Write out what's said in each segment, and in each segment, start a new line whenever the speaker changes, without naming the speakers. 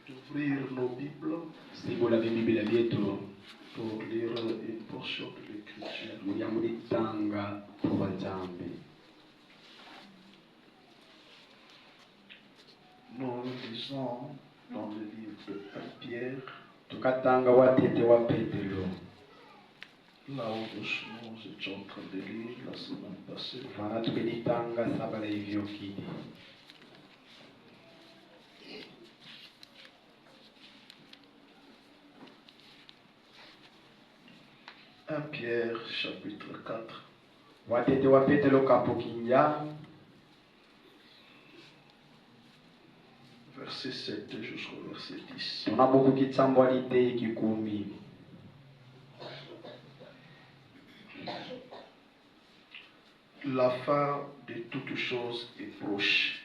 d'ouvrir nos Bibles pour lire une portion de l'Écriture. Nous lisons dans le livre de 1 Pierre, là où nous étions en train de lire la semaine passée. 1 Pierre chapitre 4. Verset 7 jusqu'au verset 10. La fin de toutes choses est proche.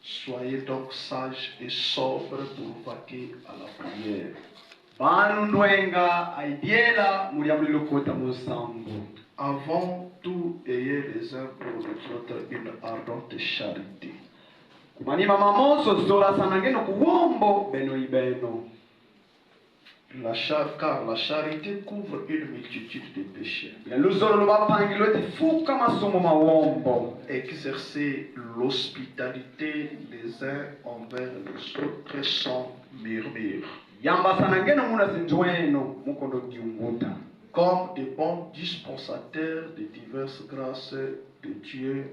Soyez donc sages et sobres pour vaquer à la prière. Avant tout, ayez les uns pour les autres une ardente charité. Car la charité couvre une multitude de péchés. Exercez l'hospitalité les uns envers les autres sans murmure. Comme des bons dispensateurs de diverses grâces de Dieu,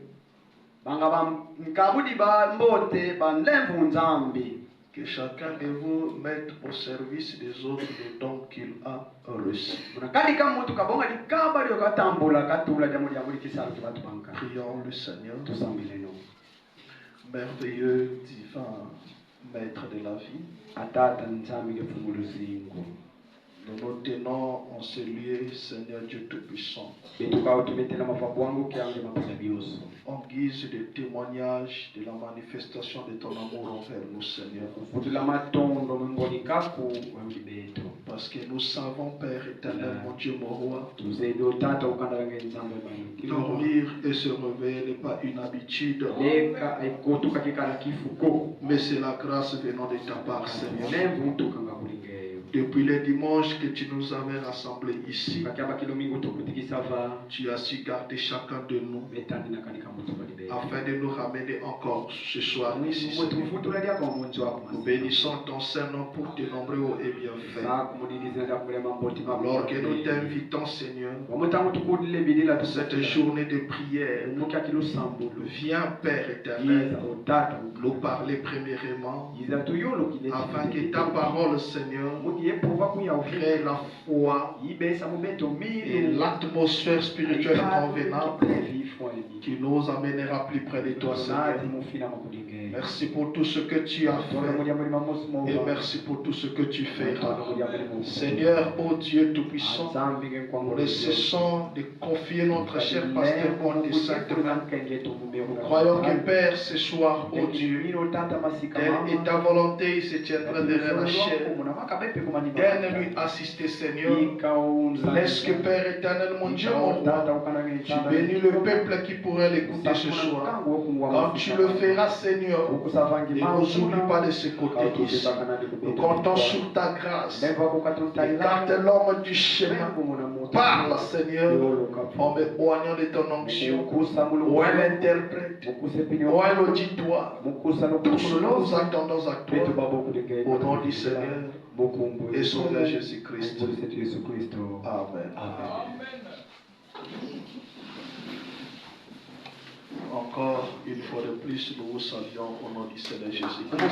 que chacun de vous mette au service des autres les dons qu'il a reçus. Prions le Seigneur. Merveilleux, divin, maître de la vie. Nous nous tenons en ce lieu, Seigneur Dieu Tout-Puissant, en guise de témoignage de la manifestation de ton amour envers nous, Seigneur. Parce que nous savons, Père éternel, mon Dieu, mon roi, dormir et se réveiller n'est pas une habitude, mais c'est la grâce venant de ta part, Seigneur. Depuis le dimanche que tu nous avais rassemblés ici, tu as su garder chacun de nous afin de nous ramener encore ce soir ici. Nous bénissons ton Saint-Nom pour tes nombreux hauts et bienfaits. Alors que nous t'invitons, Seigneur, cette journée de prière, viens, Père éternel, nous parler premièrement, afin que ta parole, Seigneur, crée la foi et l'atmosphère spirituelle convenable qui nous amènera plus près de toi, Seigneur. Merci pour tout ce que tu as fait et merci pour tout ce que tu feras. Seigneur, ô Dieu Tout-Puissant, nous ne cessons de confier notre cher pasteur dans tes saintes mains. Nous croyons que Père, ce soir, ô Dieu, telle est ta volonté, il se tiendra derrière la chair. Donne-lui assister, Seigneur. Laisse que Père éternel, mon Dieu, mon roi, tu bénis le peuple qui pourrait l'écouter ce soir. Quand tu le feras, Seigneur, ne nous oublie pas de ce côté ici. Nous comptons sur ta grâce. Écarte l'homme du chemin. Parle, Seigneur, en m'éloignant de ton onction. Où est l'interprète? Où est l'auditoire? Tous nous attendons à toi. Au nom du Seigneur et Sauveur Jésus-Christ. Amen. Encore une fois de plus, nous vous saluons au nom du Seigneur Jésus-Christ.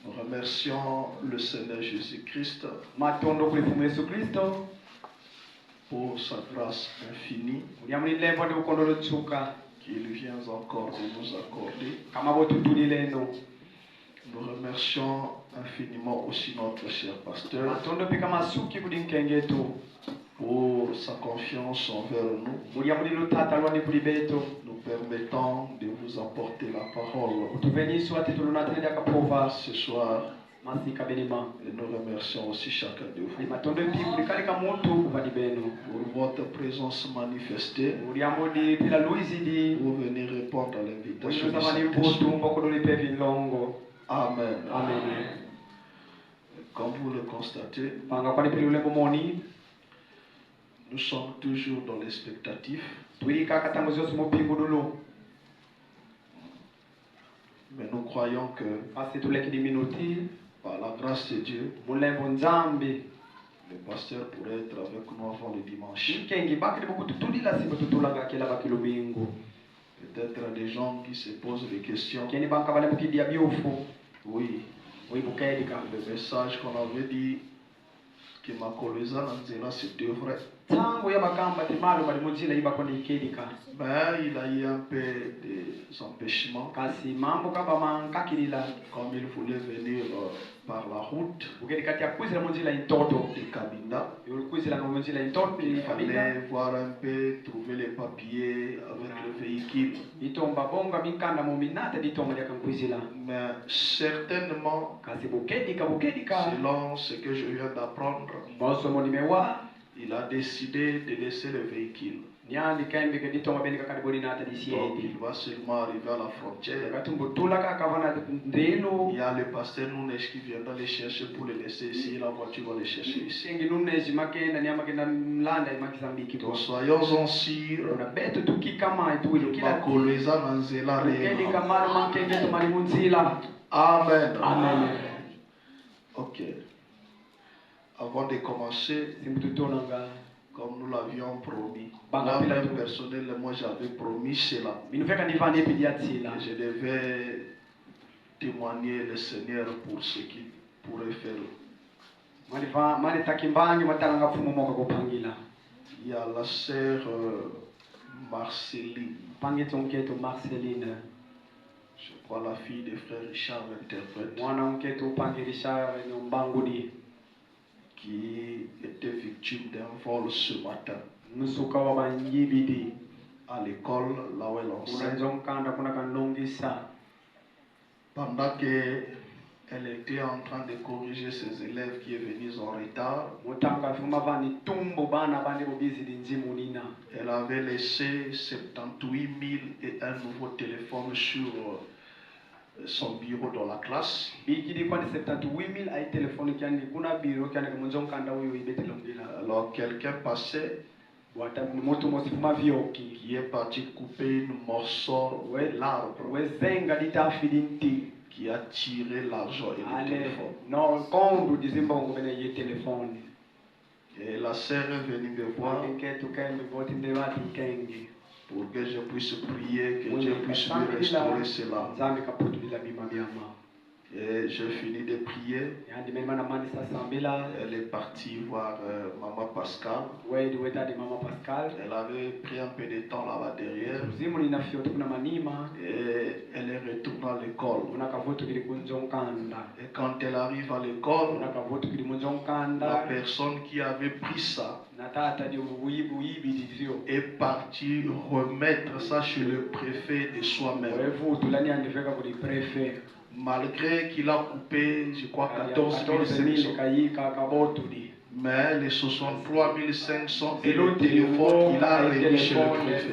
Nous remercions le Seigneur Jésus-Christ pour sa grâce infinie qu'il vient encore de nous accorder. Nous remercions infiniment aussi notre cher pasteur pour sa confiance envers nous, nous permettant de vous apporter la parole ce soir Et nous remercions aussi chacun de vous pour votre présence manifestée. Vous venez répondre à l'invitation du Saint-Esprit. Amen. Comme vous le constatez, nous sommes toujours dans l'expectative. Mais nous croyons que par la grâce de Dieu, le pasteur pourrait être avec nous avant le dimanche. Peut-être des gens qui se posent des questions. Oui. Le message qu'on avait dit que Makoleza Nanzela c'était vrai. Mais il a eu un peu des empêchements. Comme il voulait venir par la route de Kabinda, il fallait voir un peu, trouver les papiers avec le véhicule. Mais certainement, selon ce que je viens d'apprendre, il a décidé de laisser le véhicule. Donc il va seulement arriver à la frontière. Il y a le pasteur Nunes qui viendra les chercher pour les laisser ici. La voiture va les chercher ici. Donc soyons-en sûrs. Amen. Ok. Avant de commencer, comme nous l'avions promis, moi-même personnellement j'avais promis cela. Je devais témoigner le Seigneur pour ce qu'il pourrait faire. Il y a la sœur Marceline. Je crois la fille de frère Richard interprète. Qui était victime d'un vol ce matin à l'école là où elle enseigne. Pendant qu'elle était en train de corriger ses élèves qui est venus en retard, elle avait laissé 78 000 et un nouveau téléphone sur son bureau dans la classe. Alors quelqu'un passait qui est parti couper un morceau de l'arbre qui a tiré l'argent et le téléphone. Et la sœur est venue me voir pour que je puisse prier, que Dieu puisse lui restaurer cela. Et j'ai fini de prier. Elle est partie voir Maman Pascal. Elle avait pris un peu de temps là-bas derrière. Et elle est retournée à l'école. Et quand elle arrive à l'école, la personne qui avait pris ça est partie remettre ça chez le préfet de soi-même. Malgré qu'il a coupé, je crois, 14 500. Mais les 63 500 et le téléphone, il a remis chez le préfet.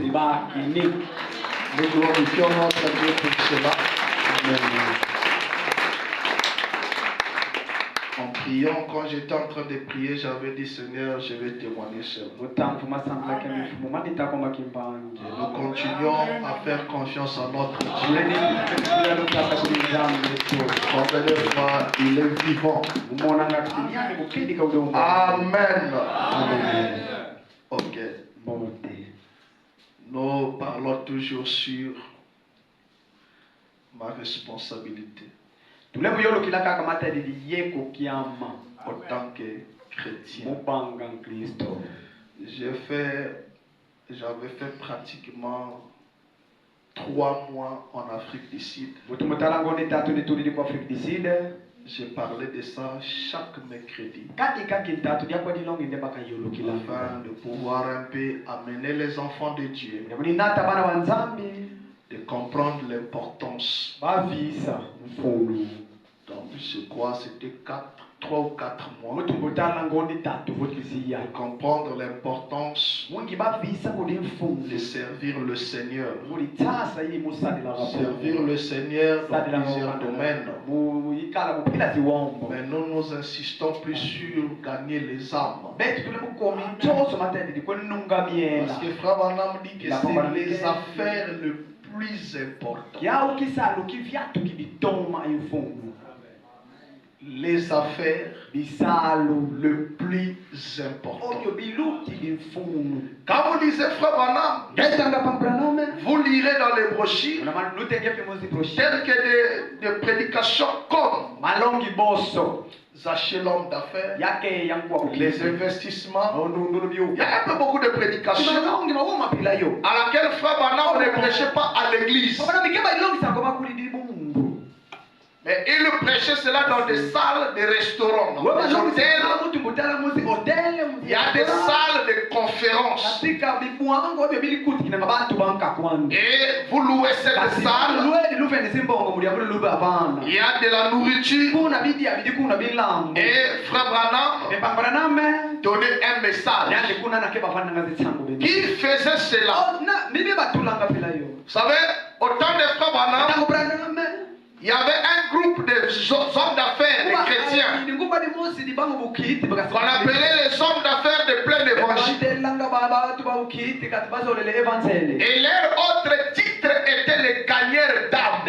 Nous glorifions notre Dieu pour cela. Amen. En priant, quand j'étais en train de prier, j'avais dit Seigneur, je vais témoigner seul. Et nous continuons à faire confiance à notre Dieu. Il est vivant. Amen. Amen. Ok. Nous parlons toujours sur ma responsabilité. En tant que chrétien, j'avais fait pratiquement 3 mois en Afrique du Sud. J'ai parlé de ça chaque mercredi afin de pouvoir un peu amener les enfants de Dieu de comprendre l'importance dans je crois c'était 3 ou 4 mois, de comprendre l'importance de servir le Seigneur. Servir le Seigneur dans plusieurs domaines. Mais nous insistons plus sur gagner les âmes. Parce que Frère Branham dit que c'est les affaires les plus importantes. Les affaires le plus important. Quand vous lisez Frère Branham, vous lirez dans les brochures telles que des prédications comme Zaché l'homme d'affaires, les investissements. Il y a un peu beaucoup de prédications à laquelle Frère Branham ne prêchait pas à l'église. Mais il prêchait cela dans des salles de restaurants, dans des hôtels. Il y a des salles de conférences. Et vous louez cette salle. Il y a de la nourriture. Et Frère Branham donnait un message. Qui faisait cela? Vous savez, au temps de Frère Branham, il y avait un groupe de hommes d'affaires, des chrétiens, qu'on appelait les hommes d'affaires de plein évangile. Et leur autre titre était les gagneurs d'âmes.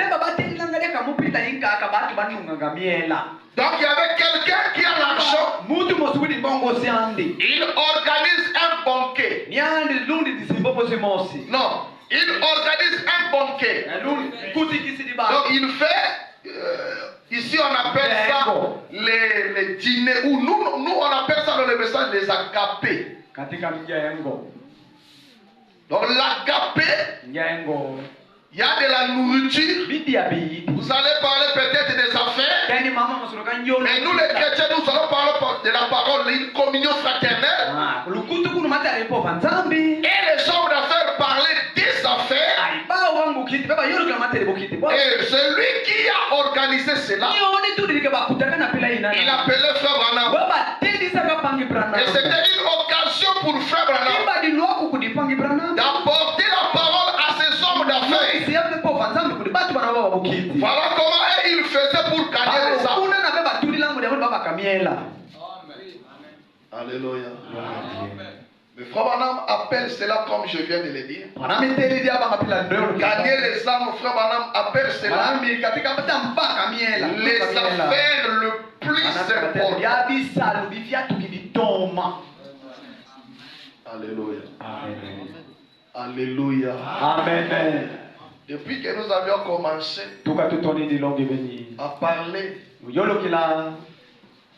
Donc il y avait quelqu'un qui a l'argent. Il organise un banquet. Non. Il organise un banquet. Donc il fait, ici on appelle ça les dîners, ou nous on appelle ça dans le message les agapés. Donc l'agapé, il y a de la nourriture. Vous allez parler peut-être des affaires. Mais nous les chrétiens, nous allons parler de la parole, une communion fraternelle. Et les hommes d'affaires parlaient des affaires. Et celui qui a organisé cela, il appelait Frère Branham. Et c'était une occasion pour Frère Branham d'apporter la parole à ces hommes d'affaires. Voilà comment il faisait pour gagner les âmes. Alléluia. Mais Frère Branham appelle cela comme je viens de le dire. Gagner les âmes, Frère Branham appelle cela les affaires le plus importantes. Alléluia. Alléluia. Amen. Depuis que nous avions commencé à parler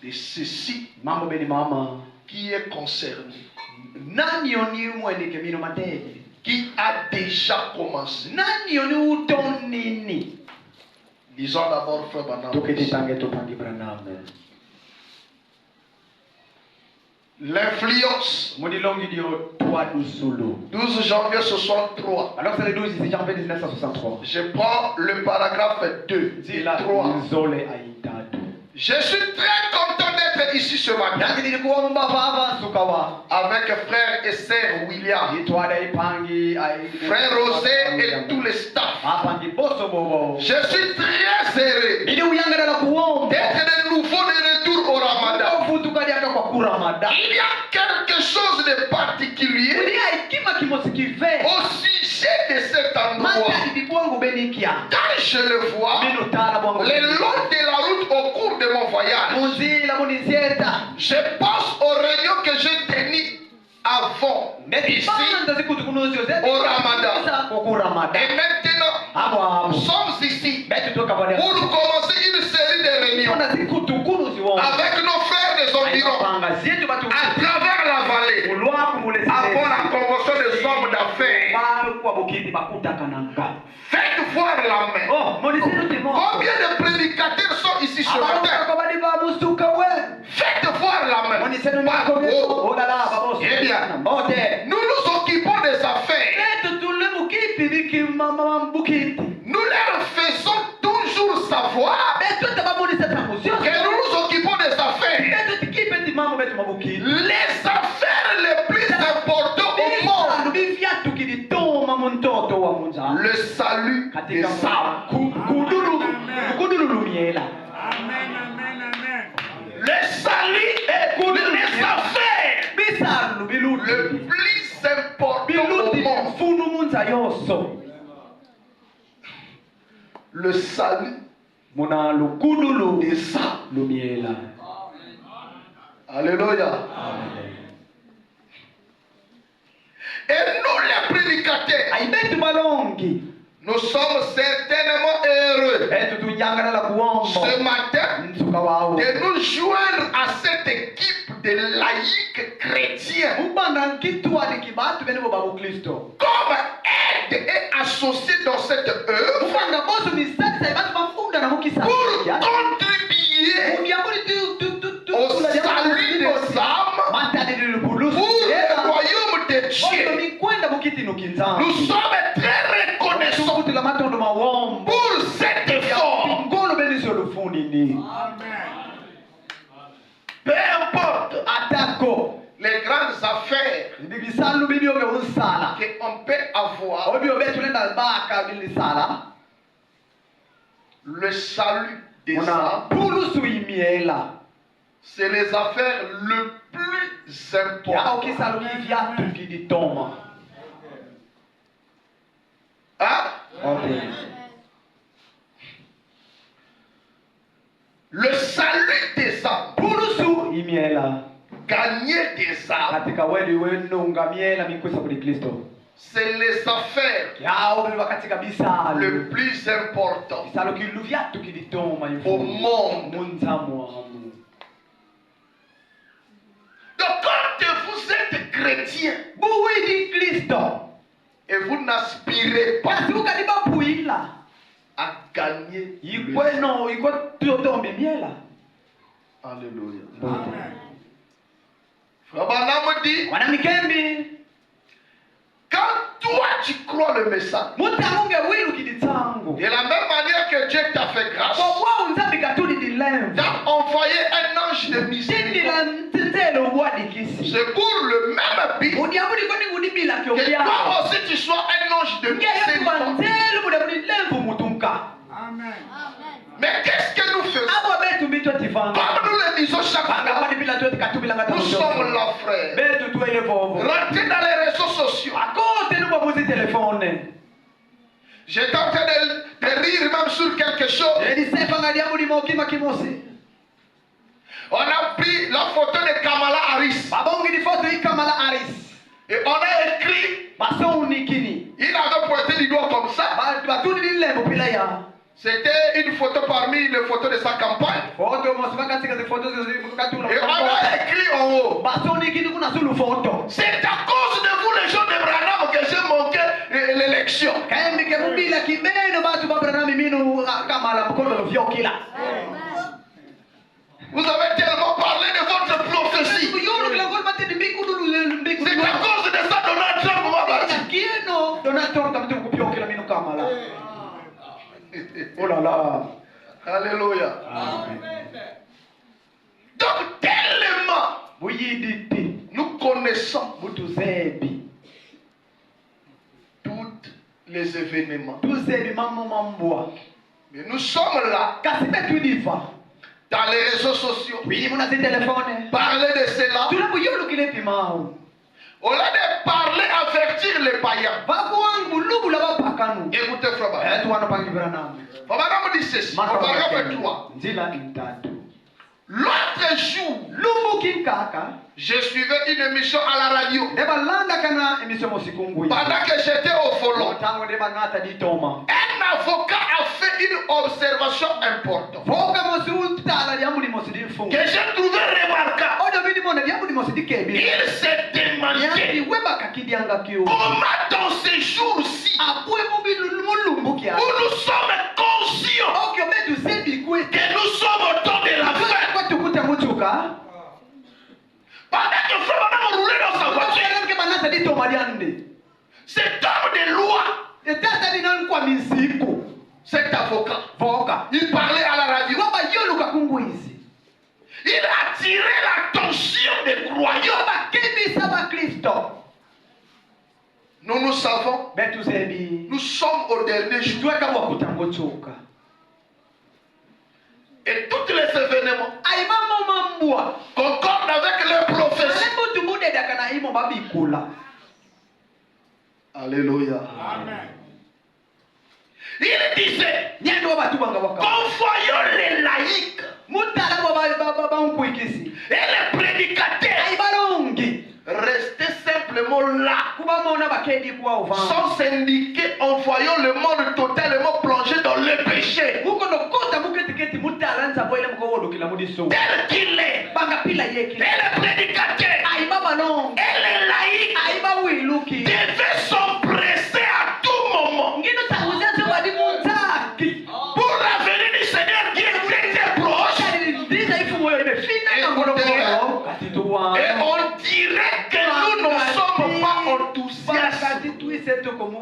de ceci qui est concerné, qui a déjà commencé. Disons d'abord Frère Branham. L'influence. 12 janvier 63.
Alors c'est le 12 janvier 1963.
Je prends le paragraphe 2. 3. Je suis très content d'être ici ce matin avec frère et sœur William, frère Rosé et tous les staffs. Je suis très heureux d'être de nouveau de retour au Ramadan. Il y a quelque chose de particulier au sujet de cet endroit. Quand je le vois, le long de la route au cours de mon voyage, je pense aux réunions que j'ai tenues avant ici au Ramadan. Et maintenant, nous sommes ici pour commencer une série de réunions avec nos frères des environs à travers la vallée avant la convention des hommes d'affaires. Faites voir la main. Combien de prédicateurs sont ici ce matin? Faites voir la main. Eh bien, nous nous occupons des affaires. Nous leur faisons toujours savoir des âmes. Le salut est les affaires le plus important au monde. Le salut des âmes. Alléluia. Et nous les prédicateurs, nous sommes certainement heureux ce matin de nous joindre à cette équipe de laïcs chrétiens comme aide et associés dans cette œuvre pour contribuer au salut des âmes pour le royaume de Dieu. Nous sommes très reconnaissants pour cet effort. Peu importe les grandes affaires qu'on peut avoir, le salut des âmes, c'est les affaires le plus importantes. Hein? Le salut des âmes, gagner des âmes, c'est les affaires le plus importantes au monde. Donc quand vous êtes chrétien et vous n'aspirez pas à gagner Alléluia. Frère Branham dit, quand toi tu crois le message, de la même manière que Dieu t'a fait grâce, t'a envoyé un ange de miséricorde. C'est pour le même but que toi aussi tu sois un ange de miséricorde. Amen. Mais qu'est-ce que nous faisons? Comme nous le disons chaque fois, nous sommes là, frère. Rentrez dans les réseaux sociaux. J'étais en train de rire même sur quelque chose. On a pris la photo de Kamala Harris. Et on a écrit. Il avait pointé du doigt comme ça. C'était une photo parmi les photos de sa campagne. Et on a écrit en haut. C'est à cause de vous les gens de Branham que j'ai manqué l'élection. Vous avez tellement parlé de votre prophétie. C'est à cause de ça Donald Trump m'a battu. Oh là là. Alléluia. Amen. Donc tellement nous connaissons tous les événements. Mais nous sommes là dans les réseaux sociaux. Parler de cela. Au lieu de parler, avertir les païens. Écoutez, frère Branham dit ceci. Paragraphe 3. L'autre jour, je suivais une émission à la radio. Pendant que j'étais au volant, un avocat a fait une observation importante que j'ai trouvé remarquable. Il s'est demandé comment dans ces jours-ci où nous sommes conscients que nous sommes au temps de la fin. Pendant que Frère Branham roulait dans sa voiture, cet homme de loi, cet avocat, il parlait à la radio. Il a attiré l'attention des croyants. Nous nous savons, nous sommes au dernier jour. Et tous les événements concordent avec les prophéties. Alléluia.
Amen.
Il disait, convoyons les laïcs et les prédicateurs. Restez simplement là, sans s'indiquer, envoyons le monde totalement plongé dans le péché. Tel qu'il est. Et les prédicateurs et les laïcs devaient s'empresser à tout moment pour la venue du Seigneur qui était proche. Et on dirait que nous ne sommes pas enthousiastes comme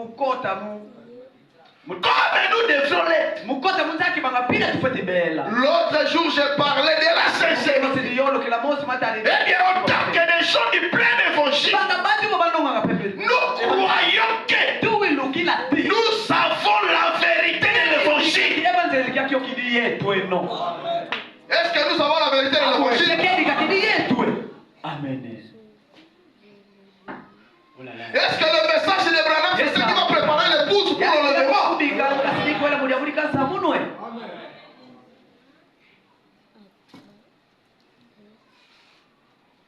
nous devons l'être. L'autre jour, j'ai parlé de la sincérité. Eh bien, en tant que des gens du plein évangile, nous croyons que nous savons la vérité de l'évangile. Est-ce que nous avons la vérité de l'évangile?
Amen.
Est-ce que le message de Branham, c'est ce qui va préparer l'épouse pour l'enlèvement?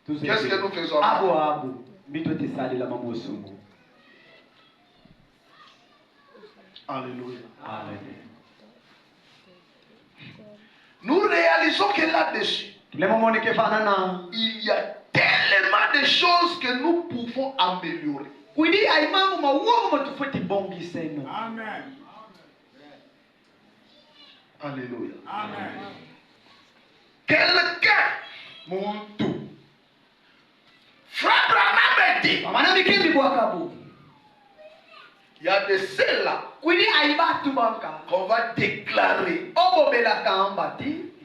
Qu'est-ce que nous faisons? Alléluia.
Amen.
Nous réalisons que là-dessus, il y a tellement de choses que nous pouvons améliorer.
Amen.
Alléluia.
Amen.
Quelqu'un, Frère Branham dit, il y a de ceux-là qu'on va déclarer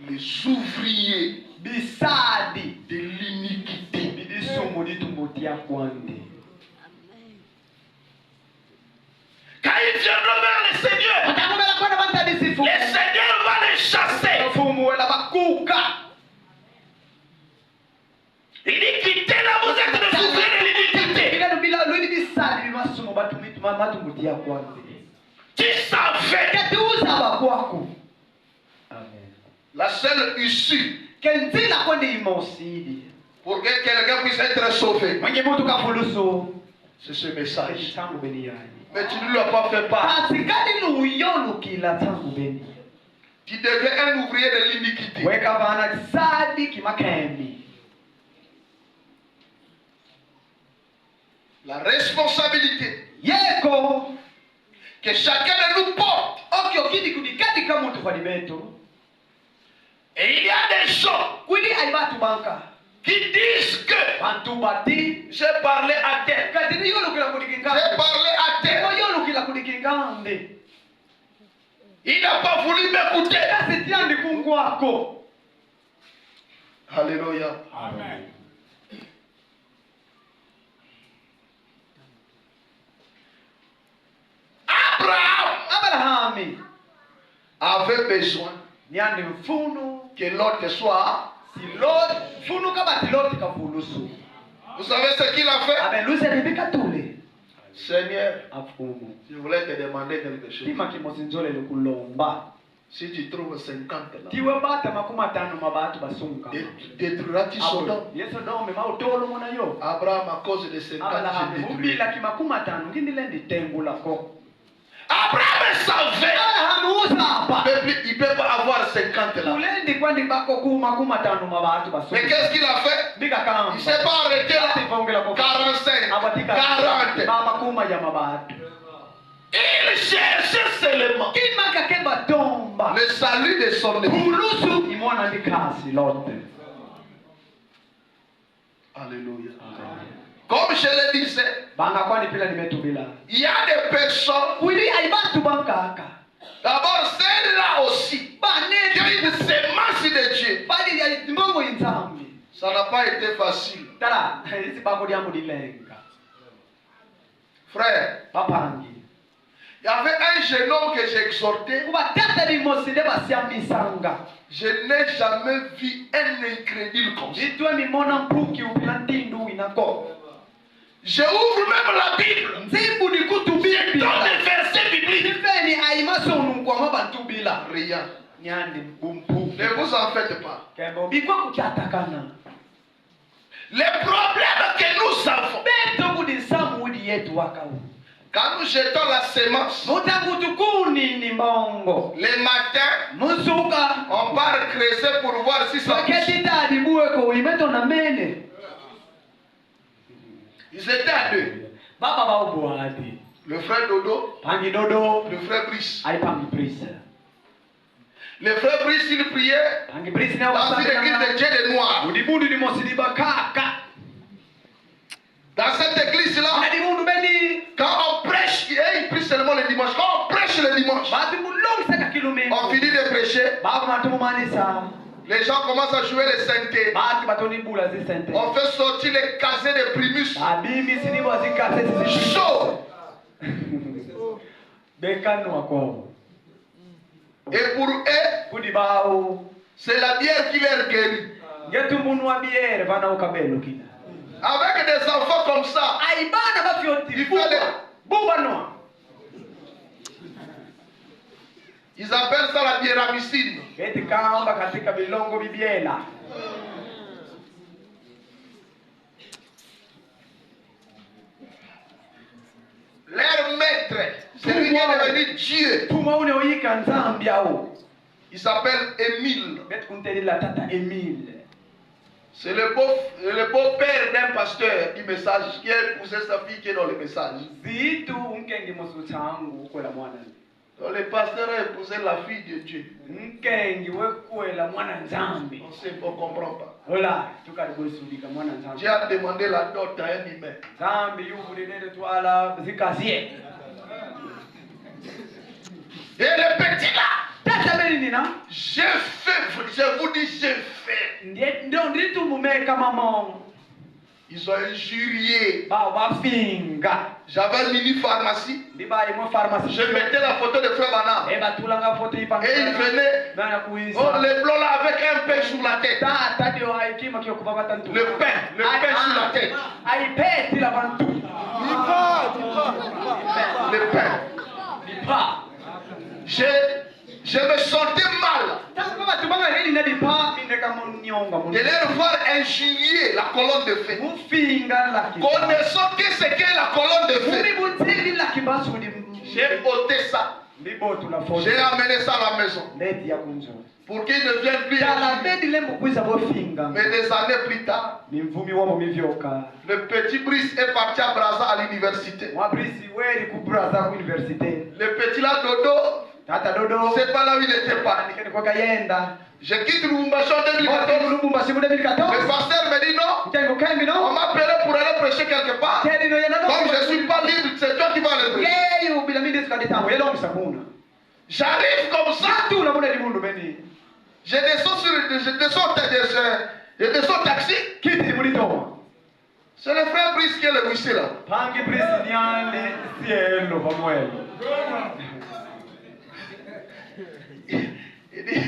les ouvriers de l'iniquité. Quand ils viendront vers le Seigneur, le Seigneur va les chasser. Il dit, quittez là, vous êtes des ouvriers de l'iniquité. Tu savais la seule issue pour que quelqu'un puisse être sauvé, c'est ce message. Mais tu ne lui as pas fait part. Tu deviens un ouvrier de l'iniquité. La responsabilité que chacun de nous porte. Et il y a des gens qui disent que j'ai parlé à tel. J'ai parlé à tel. Il n'a pas voulu m'écouter. Alléluia.
Amen.
Abraham avait besoin que l'autre soit. Vous savez ce qu'il a fait? Seigneur, je voulais te demander quelque chose. Si tu trouves 50 là, détruiras-tu Sodome? Abraham, à cause de 50, j'ai détruit. Abraham savait. Il ne peut pas avoir 50 là. Mais qu'est-ce qu'il a fait? Il ne s'est pas arrêté là. 45, 40. Il cherchait seulement le salut de son épouse. Alléluia. Comme je le disais, il y a des personnes, d'abord celle-là aussi, qui ont une sémence de Dieu. Ça n'a pas été facile. Frère,
bapangi
il y avait un jeune homme que j'exhortais.
kubatata limosinde basiambisanga
Je n'ai jamais vu un incrédule comme ça.
litwe mimona mpuki upila ntindu inako
Je ouvre même la Bible.
nzimbu nikutubia
Dans les versets bibliques.
iveni aimasonunkwama bantubila
Rien.
nyandi mbumpu
Ne vous en faites pas.
kembo bikwa kutatakana
Les problèmes que nous avons,
beto kudisamu widi yetu wakau
quand nous jetons la sémence,
mutakutukuni ni maongo
le matin,
musuka
on part creuser pour voir si ça pousse.
waketitadibuweko imeto na mene
Ils étaient à deux.
baba baubwadi
Le frère Dodo,
pangi dodo
le frère Brice.
ali pangi prise
Le frère Brice, il priait
pangi prise
dans une église de Dieu de Noir.
udimundu limosiliba kaka
Dans cette église-là,
adimundu beni
quand on prêche, et il prie seulement le dimanche. Quand on prêche le dimanche,
bati mulongisaka kilumengo
on finit de prêcher.
baba matumumanisa
Les gens commencent à jouer les synthés.
bati batonibula zisente
On fait sortir les casets de primus.
abimi sinibo zikase zisi
Chaud.
bekanwa kwao
Et pour eux,
kudi bao
c'est la bière qui les guérit.
ngetumunwa biere bana ukabelukina
Avec des enfants comme ça,
aibana bafyoti
il fallait.
bubanoa
Ils appellent ça la biéramicine.
eti kamba katika bilongo bibiela
Leur maître, c'est lui qui est devenu Dieu.
tuma une oyika nzambi ao
Il s'appelle Émile.
beti kuntelila tata Emile
C'est le beau-père d'un pasteur du message qui a épousé sa fille qui est dans le message.
zitu unkengi musuthangu ukwela mwana
Donc le pasteur a épousé la fille de Dieu.
unkengi wekwela mwana nzambi
On sait, on ne comprend pas.
ola tukalikwesudika mwana nzambi
Dieu a demandé la dot à un humain.
nzambi yubulilele twala zikaziye
Et le petit là,
tata beli nina
j'ai fait, je vous dis, j'ai fait.
ndio nditumumeka mamongo
Ils ont injurié.
bao bafinga
J'avais une mini-pharmacie.
ndibali mwe pharmacie
Je mettais la photo de Frère Banam.
ebatulanga foto ipanga
Et il venait,
nana
oh,
kuisa
les blancs là avec un pain sur la tête.
tata ndio haikima kio kupapata ntu
Le pain sur la tête.
aipeti la bantu
Le pain.
dipa
Je me sentais mal
tata batu banga hili na dipa indeka monyonga
de leur voir injurier la colonne de feu.
mufinga la
Connaissant que c'est que la colonne de feu.
mubibutili la kibasu
J'ai ôté ça.
bibotu la foto
J'ai amené ça à la maison.
ndeti ya kunzo
Pour qu'il ne vienne plus.
dala bedi lembo kuisa bofinga
Mais des années plus tard,
mimvumi wabo mivyoka
le petit Brice est parti à Brazza à l'université.
mwabrisi weri kubraza ku université
Le petit là, Dodo,
tata dodo
c'est pas là où il était parti.
kwa kayenda
Je quitte Lubumbashi en 2014.
Lubumbashi mu 2014
Le pasteur me dit non.
Ntengo kambi
On
no
m'a appelé pour aller prêcher quelque part.
tedi no yana
Comme je ne suis pas libre, c'est toi qui vas aller prêcher.
yeyo bila mindi sikaditambo yelo msakuna
J'arrive comme ça.
tu la muna limundu beni
Je descends au taxi.
kiti mulitoma
C'est le frère Brice qui est le huissier là.
pangi brisi nyane cielo pamwelo
Il dit,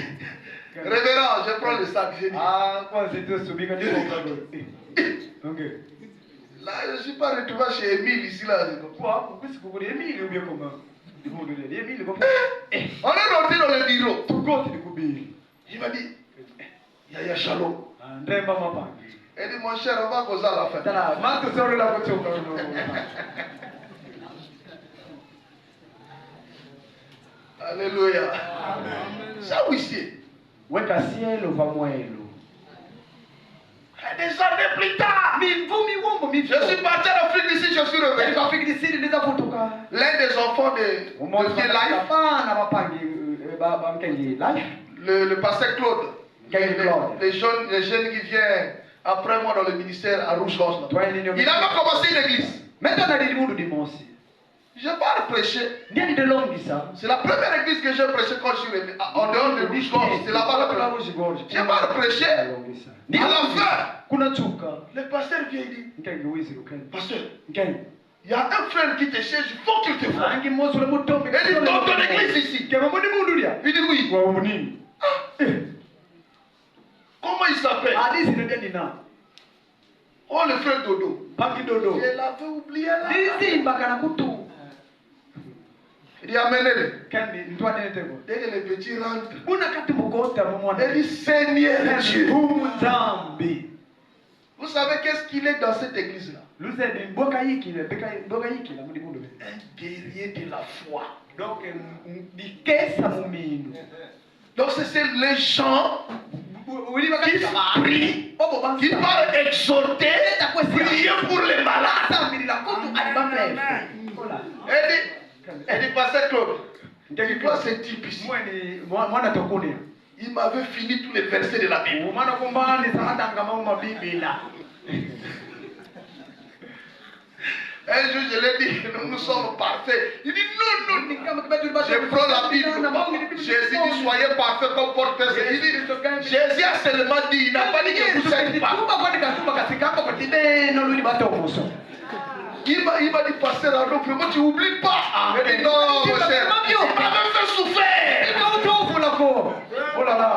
révérend, je prends le sac. Je dis,
kwa zito subika ndiko kago okay
là, je ne suis pas retrouvé chez Émile ici là.
kwa kusi kukuri Emile ubye koma limundu le Emile ko
On est rentré dans le bureau.
tukoti likubiri
Il m'a dit, Yaya Shalom.
ndemba mapangi
Il dit, mon cher, on va causer à la fin.
tala mako soro la kuchoka no
Alléluia. Ça huissier.
weka cielo pamwelo
Des années plus tard,
mimvumi wombo
je suis parti en Afrique d'ici, je suis revenu.
ndikafika ndiza kutoka
L'un des enfants de Life,
bana bapangi bamkengi life
le pasteur Claude,
Kengi Claude.
les jeunes qui viennent après moi dans le ministère à Rouge-Gorge. Il a pas commencé une église.
maintenant na limundu dimosi
Je n'ai pas prêché.
ndiani de longisa
C'est la première église que j'ai prêché quand je suis revenu. En dehors de Rouge-Gorge, c'est là-bas la première. Je n'ai pas prêché. À la fin,
kuna chuka
le pasteur vient et dit,
nkengi wizi ukeni
pasteur,
nkengi
Il y a un frère qui te cherche, il faut qu'il te voie.
Angi moso le mutombe.
Il dit, dans ton église ici.
Kema moni mundu dia.
Il dit oui.
Wa munini.
Comment il s'appelle?
Adi sinodina.
Oh, le frère Dodo.
Pangi Dodo.
Je l'avais oublié là.
Disi mbakana kutu.
Il dit, amenez-le.
Kandi ntwa nene tebo.
Dès que le petit rentre,
Una kati mugota mumwana.
il dit, Seigneur Dieu.
Zambi.
Vous savez qu'est-ce qu'il est dans cette église-là?
Luzebi mboka yiki le mboka yiki la mudi mundu.
Un guerrier de la foi.
Donc dikesa muminu.
Donc c'est les gens qui prient, qui parlent exhorter, prier pour les malades. Elle dit, pasteur Claude, tu vois ce type ici. Il m'avait fini tous les versets de la Bible. Un jour, je l'ai dit, nous sommes parfaits. Il dit non. Je prends la Bible. Jésus dit, soyez parfaits comme porte-pèse. Il dit, Jésus a seulement dit, il n'a pas dit que vous êtes pas. Il m'a dit, pasteur Arnaud, vraiment, tu n'oublies pas. Il dit, non, mon cher. Il m'avait fait souffrir.
Oh là là.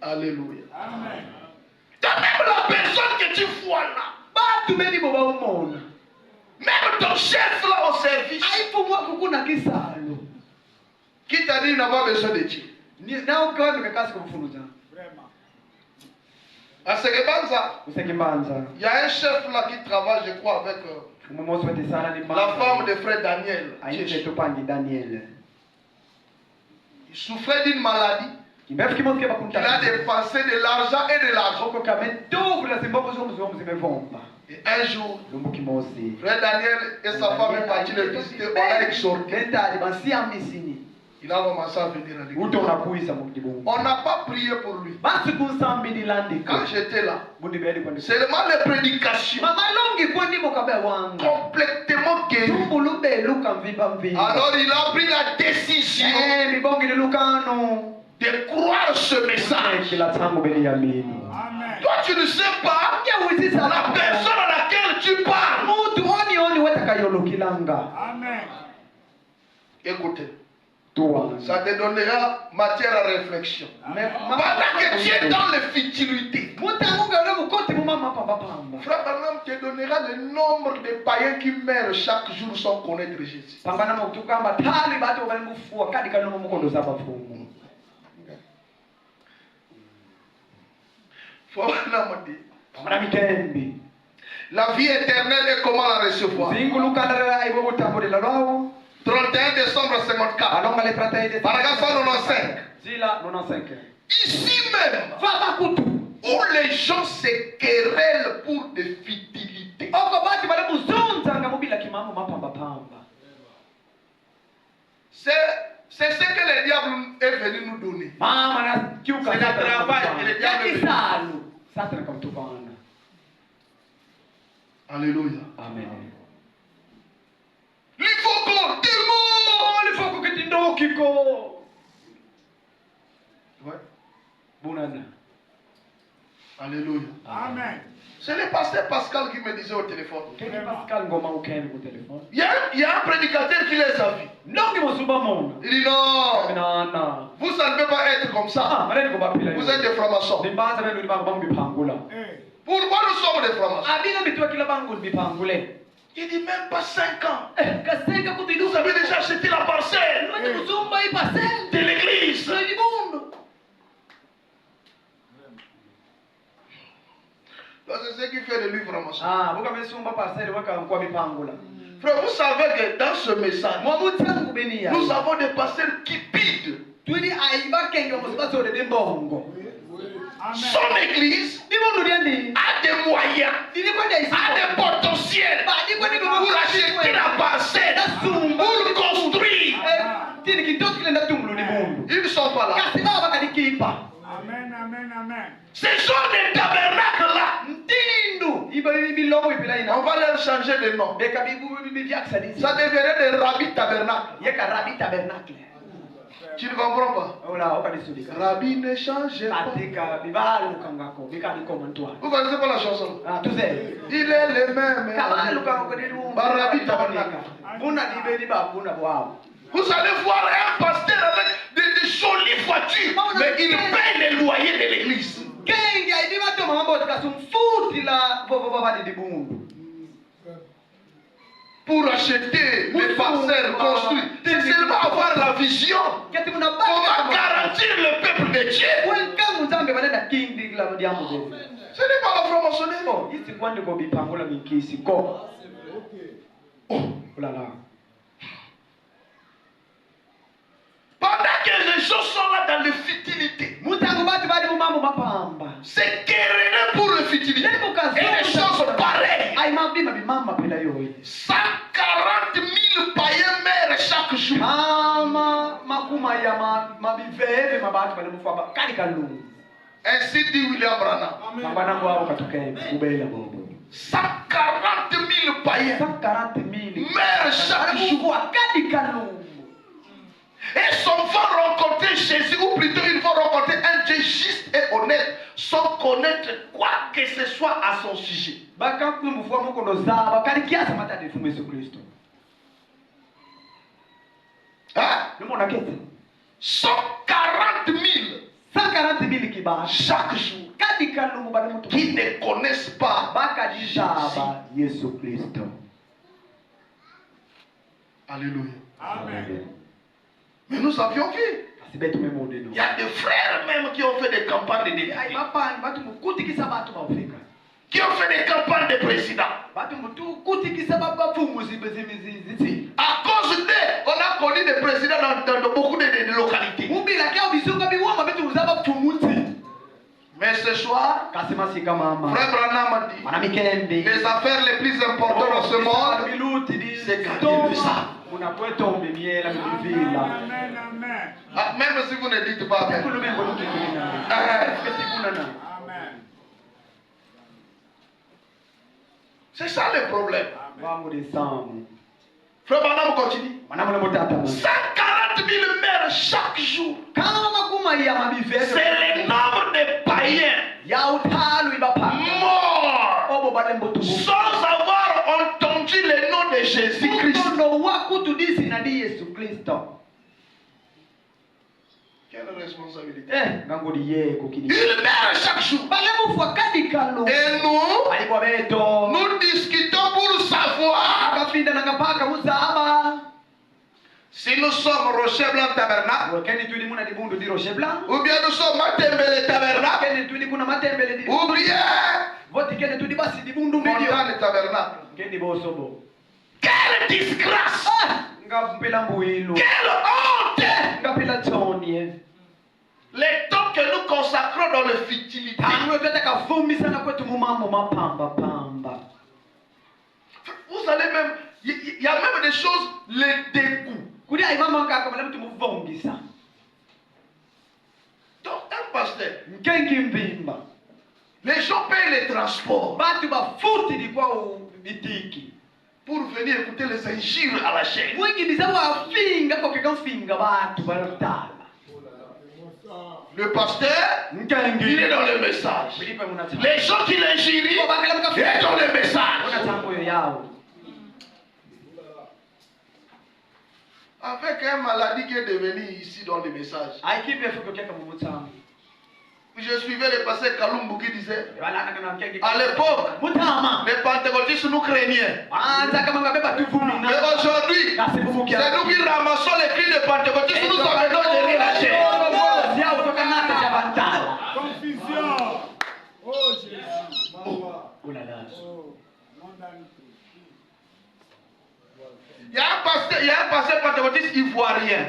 Alléluia. Même la personne que tu vois là. Même ton chef là au service. Qui t'a dit n'a pas besoin de Dieu? À Sekebanza, il y a un chef là qui travaille, je crois, avec la femme de frère Daniel. Il souffrait d'une maladie. Il a dépensé de l'argent et de l'argent. Et un jour, frère Daniel et sa femme sont partis le visiter. On l'a exhorté. Il a commencé à venir à l'église. On n'a pas prié pour lui. Quand j'étais là, seulement les prédications complètement guéries. Alors il a pris la décision de croire ce message. Toi, tu ne sais pas la personne à laquelle tu parles. Écoutez, ça te donnera matière à réflexion. Pendant que tu es dans les futilités, Frère Branham te donnera le nombre de païens qui meurent chaque jour sans connaître Jésus. La vie éternelle est comment la recevoir? 31 décembre 54. Paragraphe 95. Ici même, où les gens se querellent pour des futilités. C'est ce que le diable est venu nous donner. C'est le travail que le diable est venu. Alléluia.
Amen.
Il faut qu'on démon.
Il faut que tu n'en kiko.
Ouais.
Bonana.
Alléluia.
Amen.
C'est le pasteur Pascal qui me disait au téléphone.
Pascal Ngoma au téléphone.
Il y a un prédicateur qui les a vus.
Non, il dit
non.
Non.
Vous, ça ne peut pas être comme ça. Vous êtes des francs-maçons. Pourquoi nous sommes des francs-maçons? Il dit même pas 5 ans. Vous avez déjà acheté la parcelle de l'église. C'est ce qui fait de lui franc-maçon. Frère, vous savez que dans ce message, nous avons des pasteurs qui pident. Son église a des moyens, a des potentiels pour acheter la parcelle, pour construire. Ils ne sont pas là.
Amen.
Ce sont des tabernacles-là. On va leur changer de nom. Ça deviendrait des rabbis tabernacles. Tu ne comprends pas? Rabbi ne change pas. Vous connaissez pas la chanson? Il est le même. Rabbi Tabernacle. Vous allez voir un pasteur avec des jolies voitures, mais il paye les loyers de l'église. Pour acheter les parcelles construites, c'est seulement avoir la vision. On va garantir le peuple de Dieu. Ce n'est pas la franc-maçonnerie. Pendant que les gens sont là dans les futilités, c'est quereller pour le futilité. Et les choses pareilles. 140 000 païens meurent chaque jour. Ainsi dit William Branham. 140 000 païens meurent chaque jour. Et ils vont rencontrer Jésus, ou plutôt ils vont rencontrer un Dieu juste et honnête, sans connaître quoi que ce soit à son sujet. 140 000 chaque jour qui ne connaissent pas Jésus. Alléluia.
Amen.
Mais nous avions vu. Il y a des frères même qui ont fait des campagnes de députés. Qui ont fait des campagnes de président. À cause d'eux, on a connu des présidents dans beaucoup de localités. Mais ce soir, Frère Branham a dit, les affaires les plus importantes dans ce monde, c'est garder le sang. Même si vous ne dites pas amen. C'est ça le problème. Frère Branham continue. 140 000 meurent chaque jour. C'est le nombre de païens morts sans avoir entendu le nom de Jésus-Christ. Quelle responsabilité? Il meurt chaque jour. Et nous discutons pour savoir si nous sommes Rocher Blanc Tabernacle, ou bien nous sommes Matembele Tabernacle, ou bien Montane Tabernacle. Quelle disgrâce! Quelle honte! Les temps que nous consacrons dans le futilité. Vous allez même, il y a même des choses, les dégoûts. Donc un pasteur, les gens payent les transports pour venir écouter les injures à la chaîne. Le pasteur, il est dans le message. Les gens qui l'injurient, il est dans le message. Avec une maladie qui est devenue ici dans le message. Je suivais le pasteur Kalumbu qui disait, à l'époque, les pentecôtistes nous craignaient. Mais aujourd'hui, c'est nous qui ramassons les cris des pentecôtistes, nous amenons derrière la chaîne.
Confusion. Oh Jésus.
Oh là là. Il y a un pasteur pentecôtiste ivoirien.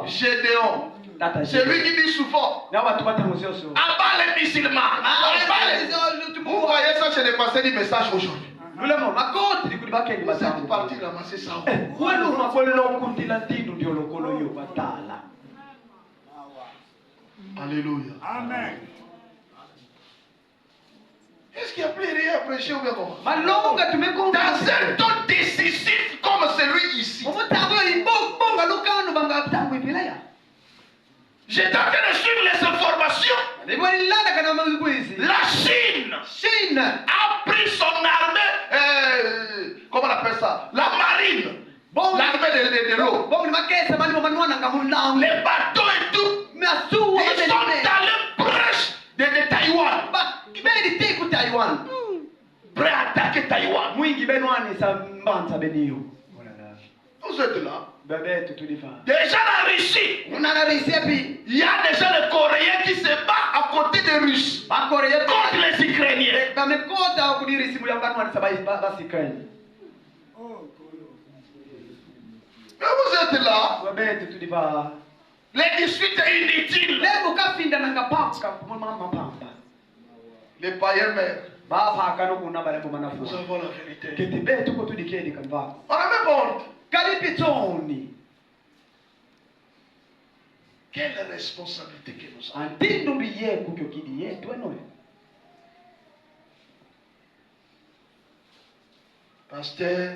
Gédéon. C'est lui qui dit souvent, abat les musulmans. Vous voyez ça chez les pasteurs du message aujourd'hui. Vous êtes parti ramasser ça. Alléluia.
Amen.
Est-ce qu'il n'y a plus rien à prêcher ou bien comment? Dans un temps décisif comme celui ici, J'étais en train de suivre les informations. La Chine a pris son armée, comment on appelle ça? La marine. L'armée de l'eau. Les bateaux et tout. Ils sont allés proche de Taïwan. Prêts à attaquer Taïwan. Vous êtes là. Déjà la Russie. Il y a déjà les Coréens qui se battent à côté des Russes contre les Ukrainiens. Mais vous êtes là. Les disputes inutiles. Les païens meurent. Nous avons la vérité. On n'a même pas honte. Quelle responsabilité que nous avons. Pasteur,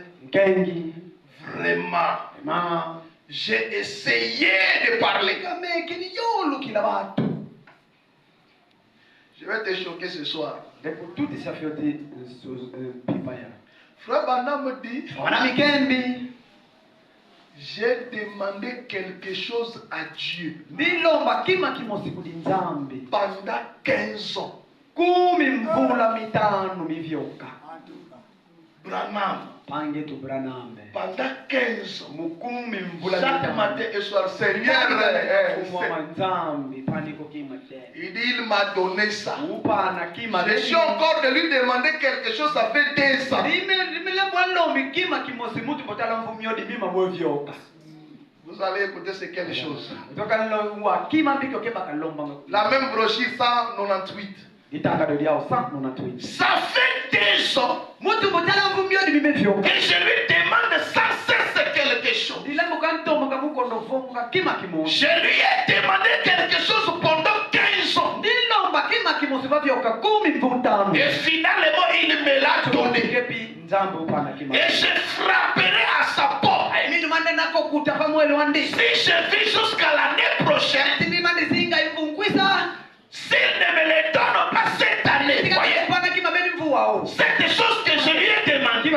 vraiment, j'ai essayé de parler. Je vais te choquer ce soir. Frère Bana me dit, j'ai demandé quelque chose à Dieu pendant 15 ans. Branham. Pendant 15 ans. Chaque matin et soir, Seigneur, il dit, il m'a donné ça. Je suis encore de lui demander quelque chose, ça fait 2 ans. Vous allez écouter c'est quelle chose. La même brochure 198. Ça fait 2 ans. Et je lui demande sans cesse quelque chose. Je lui ai demandé quelque chose pendant 15 ans. Et finalement, il me l'a donné. Et je frapperai à sa porte. Si je vis jusqu'à l'année prochaine, s'il ne me le donne pas cette année, voyez, cette chose que je lui ai demandé,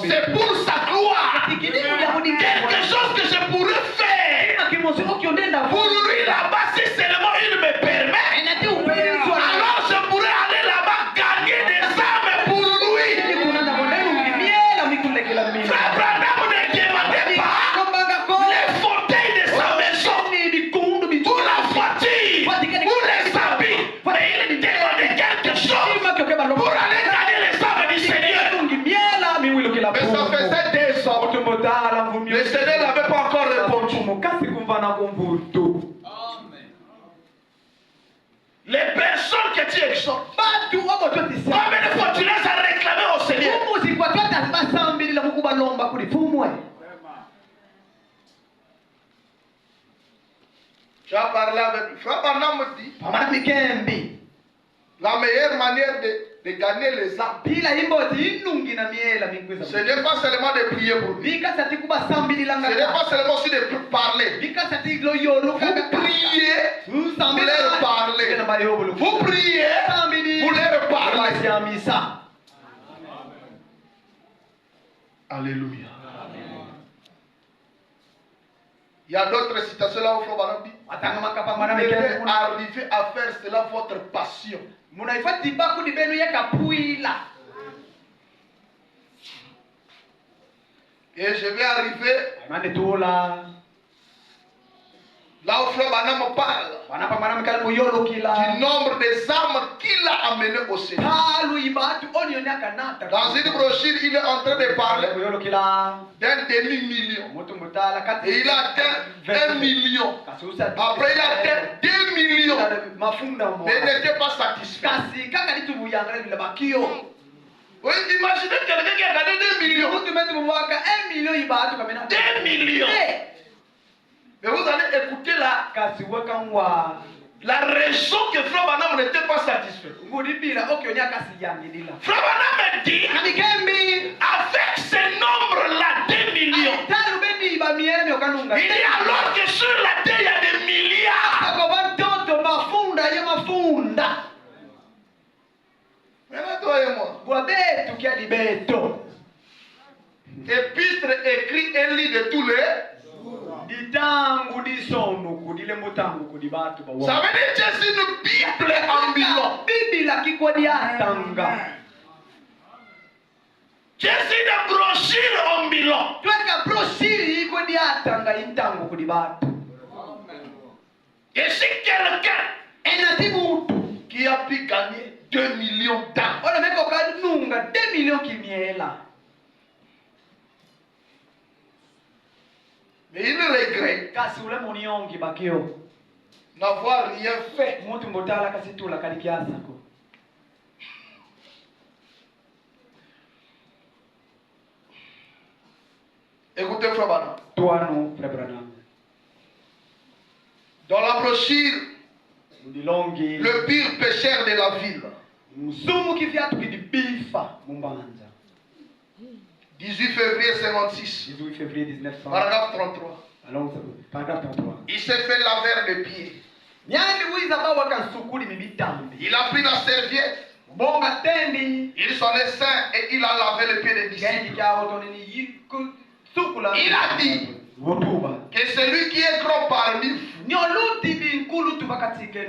c'est pour sa gloire. Quelque chose que je pourrais faire pour lui là-bas, si seulement il me permet. Alors je pourrais aller là-bas gagner des âmes pour lui. Frère Branham ne demandait pas les fauteuils de sa maison, ou la voiture, ou les habits, mais il demandait quelque chose pour aller gagner les âmes du Seigneur. Mais ça faisait 2 ans. Le Seigneur n'avait pas encore répondu. Les personnes que tu exhortes, combien de fois tu les as réclamées au Seigneur? Tu as parlé avec lui. Frère Branham me dit, la meilleure manière de gagner les âmes, ce n'est pas seulement de prier pour lui. Ce n'est pas seulement aussi de parler. Vous priez, vous leur parlez. Vous priez, vous leur parlez. Alléluia. Il y a d'autres citations là où Frère Branham dit, vous devez arriver à faire cela votre passion. Et je vais arriver là où Frère Branham parle du nombre des âmes qu'il a amenées au Seigneur. Dans une brochure, il est en train de parler d'un demi-million. Et il a atteint 1 million. Après, il a atteint 2 millions. Mais il n'était pas satisfait. Oui, imaginez quelqu'un qui a gagné 2 millions. 2 millions. Mais vous allez écouter la raison que Frère Branham n'était pas satisfait. Frère Branham dit, avec ce nombre-là, 2 millions, il dit alors que sur la terre il y a des milliards.
betu kia libeto.
Épître écrit et lit de tous les.
Ditangu disono kudile mutangu kudibatu ba.
Ça veut dire que c'est une Bible ambulante.
Biblia kiko diatanga.
C'est une brochure ambulante.
Tweka brochure iko diatanga intangu kudibatu.
Et si quelqu'un qui a pu gagner 2 millions d'âmes,
on a même encore nunga 2 millions qui miela.
mais il regrette
Kasi ule moniongi bakio.
n'avoir rien fait.
Mutu mbotala kasi tula kalikiasa ko.
Écoutez, Frère Branham.
Toi non, Frère Branham.
Dans la brochure,
le
pire pécheur de la ville.
Musumu kifiatu kidibifa mumbanza.
18 février 56.
18 février 1900.
Paragraphe 33.
Allons, paragraphe 33.
Il s'est fait laver les pieds.
Nyani wiza bawa kansukuli mibitambi.
Il a pris la serviette.
Bonga tendi.
Il s'en est saint et il a lavé les pieds des disciples. Il a dit que celui qui est grand parmi vous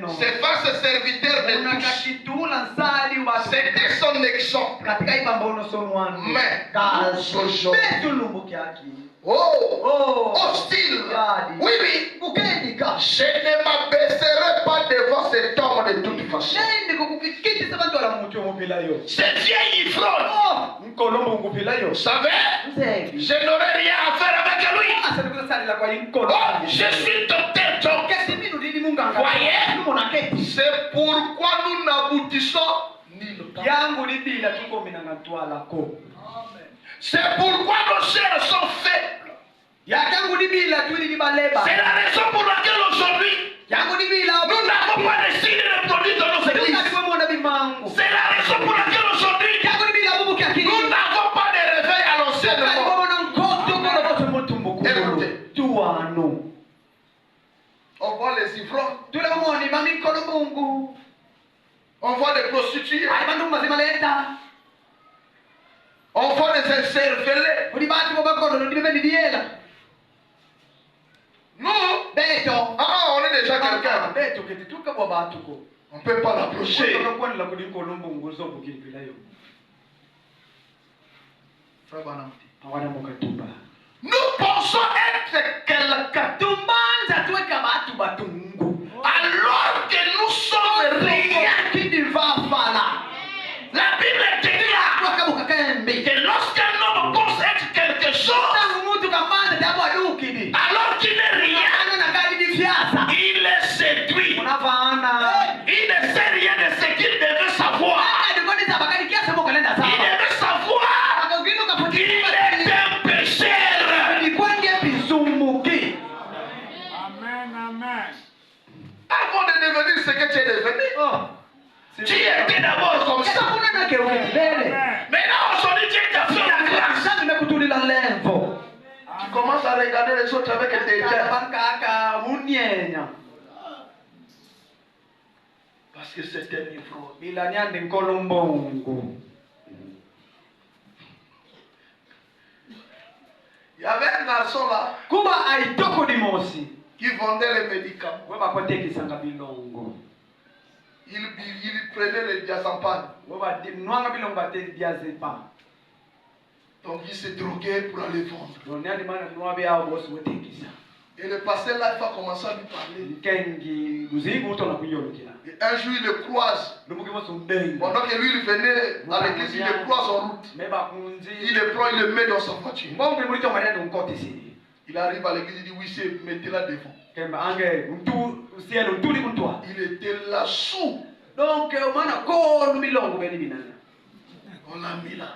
se fasse serviteur de tous. C'était son exemple. Mais aujourd'hui, hostile. Oui, je ne m'abaisserai pas devant cet homme de toute façon. C'est vieil ivrogne. Vous savez, je n'aurai rien à faire avec lui. Oh, je suis docteur. Voyez, c'est pourquoi nous n'aboutissons nulle part. C'est pourquoi nos chairs sont faibles. C'est la raison pour laquelle aujourd'hui, nous n'avons pas de signes de produits dans nos églises. C'est la raison pour laquelle aujourd'hui, nous n'avons pas de réveil à l'enseignement. Écoutez, on voit les ivrognes, on voit les prostituées, on voit les incervelés. Nous, on est déjà quelqu'un. On ne peut pas l'approcher. Nous pensons être quelqu'un alors que nous sommes rien. La Bible dit que lorsqu'un homme pense être quelque chose, alors qu'il n'est rien, il est séduit. Il ne sait rien de ce qu'il devait savoir. Il devait savoir qu'il est un pécheur. Avant de devenir ce que tu es devenu, tu étais d'abord comme ça. Maintenant, aujourd'hui, tu es fait la grâce. Tu commences à regarder les autres avec tes yeux. Parce que c'est un ivrogne. Il y avait un garçon là qui vendait les médicaments. Il prenait les diazépam. Donc il s'est drogué pour aller vendre. Et le pasteur là, il va commencer à lui parler. Et un jour il le croise. Pendant que lui il venait à l'église, il le croise en route. Il le prend, il le met dans sa voiture. Il arrive à l'église, il dit oui, c'est mettez-la devant. Il était là sous.
Donc,
on l'a mis là.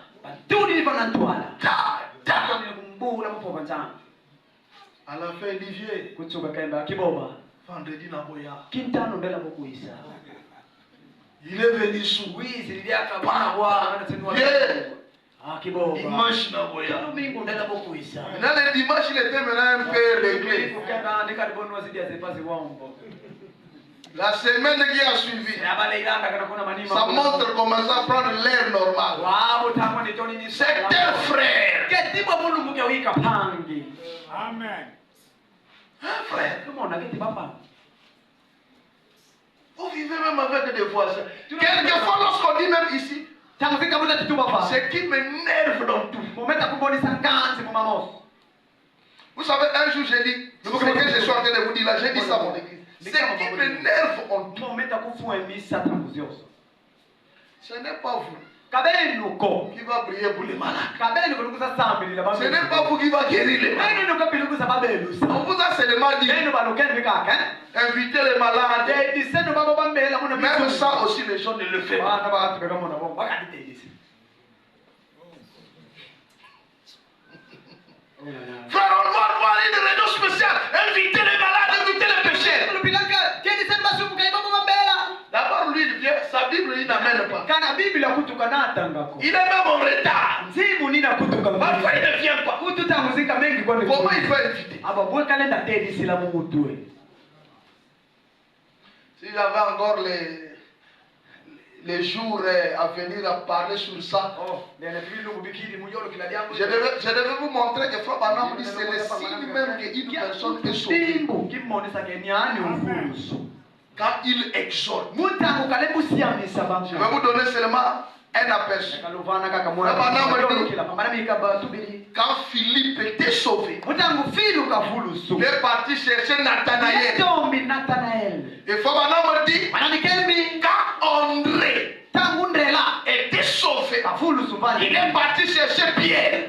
À la fin, Olivier, vendredi na boya. Il est venu sous. Dimanche na boya. Là, le dimanche, il était maintenant un peu réglé. La semaine qui a suivi, ça montre comment ça prend l'air normal. C'est un frère.
Amen.
Un frère. Vous vivez même avec des voisins. Quelquefois, lorsqu'on dit même ici, ce qui m'énerve dans tout. Vous savez, un jour j'ai dit, je suis en train de vous dire là, j'ai dit ça à mon église. Ce qui m'énerve en tout, ce n'est pas vous qui va prier pour les malades. Ce n'est pas vous qui va guérir les malades. On vous a seulement dit, invitez les malades. Même ça aussi, les gens ne le font pas. Frère, on va voir une réunion spéciale. Invitez les malades, invitez les pécheurs. D'abord, lui, il vient, sa Bible, il n'amène pas. Il est même en retard. Parfois, il ne vient pas. Comment il faut inviter? Si j'avais encore les jours à venir à parler sur ça, je devais vous montrer que Frère Branham dit c'est le signe même qu'une personne est sauvée. Quand il exhorte, je vais vous donner seulement un aperçu. Quand Philippe était sauvé, il est parti chercher Nathanaël. Et Frère Branham dit, quand André était sauvé, il est parti chercher Pierre.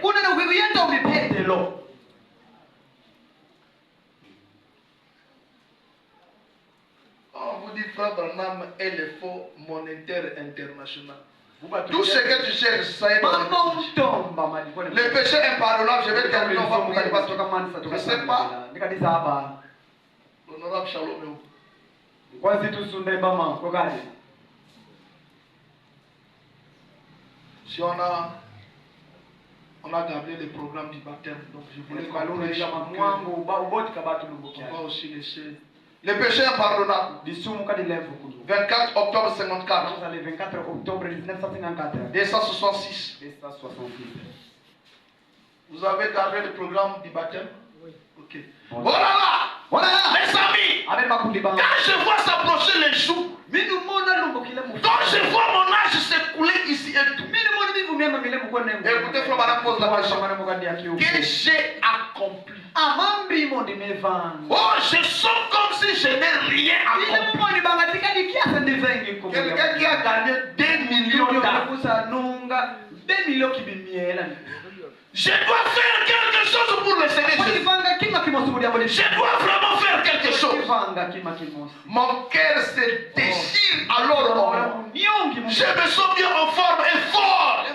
On vous dit, Frère Branham est le faux monétaire international. Tout ce que tu cherches, ça est dans le péché impardonnable. Je vais terminer, on va prier parce que je ne sais pas. L'honorable Shalom. Si on a gardé le programme du baptême, donc je voulais qu'on va aussi laisser le péché impardonnable. 24 octobre 54. 266. Vous avez gardé le programme du baptême? Oui. Ok. Oh là là! Les amis! Quand je vois s'approcher les jours, quand je vois mon âge s'écouler ici et tout, écoutez, Frère Branham pose la question. Que j'ai accompli? Oh, je sens comme si je n'ai rien accompli. Quelqu'un qui a gagné 2 millions d'argent. Je dois faire quelque chose pour le Seigneur Jésus. Je dois vraiment faire quelque chose. Mon cœur se déchire alors. Je me sens bien en forme et fort. Et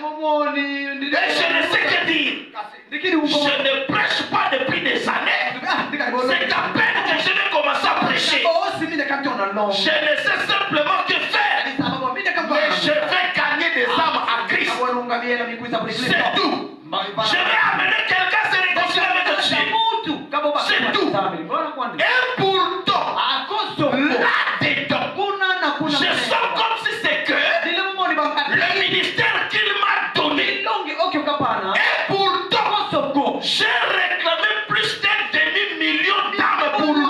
je ne sais que dire. Je ne prêche pas depuis des années. C'est à peine que je vais commencer à prêcher. Je ne sais simplement que faire. Mais je vais gagner des âmes à Christ. C'est tout. Je vais amener quelqu'un à se réconcilier avec Dieu. C'est tout. Et pourtant, là-dedans, je sens comme si c'est que le ministère qu'il m'a donné. Et pourtant, j'ai réclamé plus d'un demi-million d'âmes pour lui.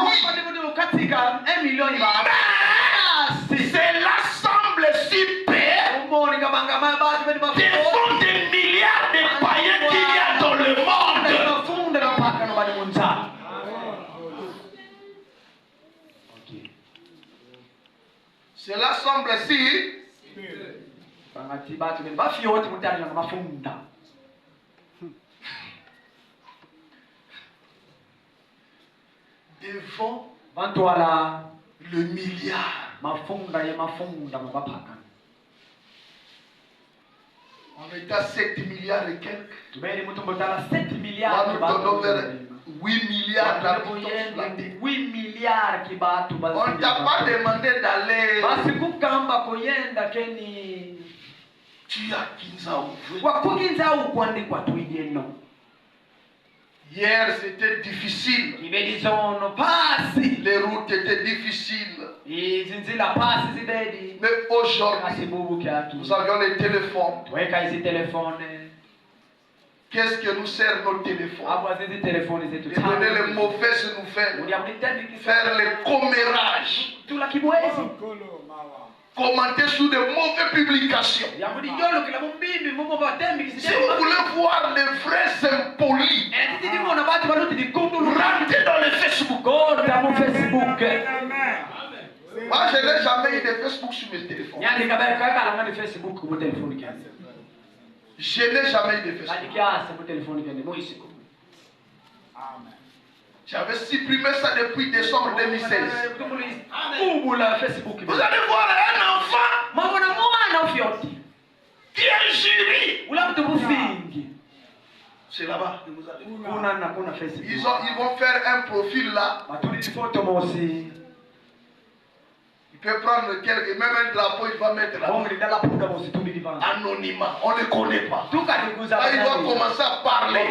Mais c'est l'assemble si paix devant des milliards de païens qu'il y a dans le monde. Cela semble si devant le milliard. On est à 7 milliards et quelques. On nous vers 8 milliards d'habitants.
8 milliards qui battent.
On ne t'a pas demandé d'aller. Tu as hier c'était difficile. Les routes étaient difficiles. Mais aujourd'hui, nous avions les téléphones. Qu'est-ce que nous sert nos téléphones? De donner les mauvaises nouvelles, faire les commérages, commenter sur de mauvaises publications. Si vous voulez voir les vrais impolis, rentrez dans le Facebook. Moi, je n'ai jamais eu de Facebook sur mes téléphones. Je n'ai jamais eu de Facebook. J'avais supprimé ça depuis décembre 2016. Vous allez voir un enfant qui est jury. C'est là-bas. Ils vont faire un profil là. Il peut prendre quelques, même un drapeau, il va mettre là. Anonymat, on ne le connaît pas. Là, il va commencer à parler.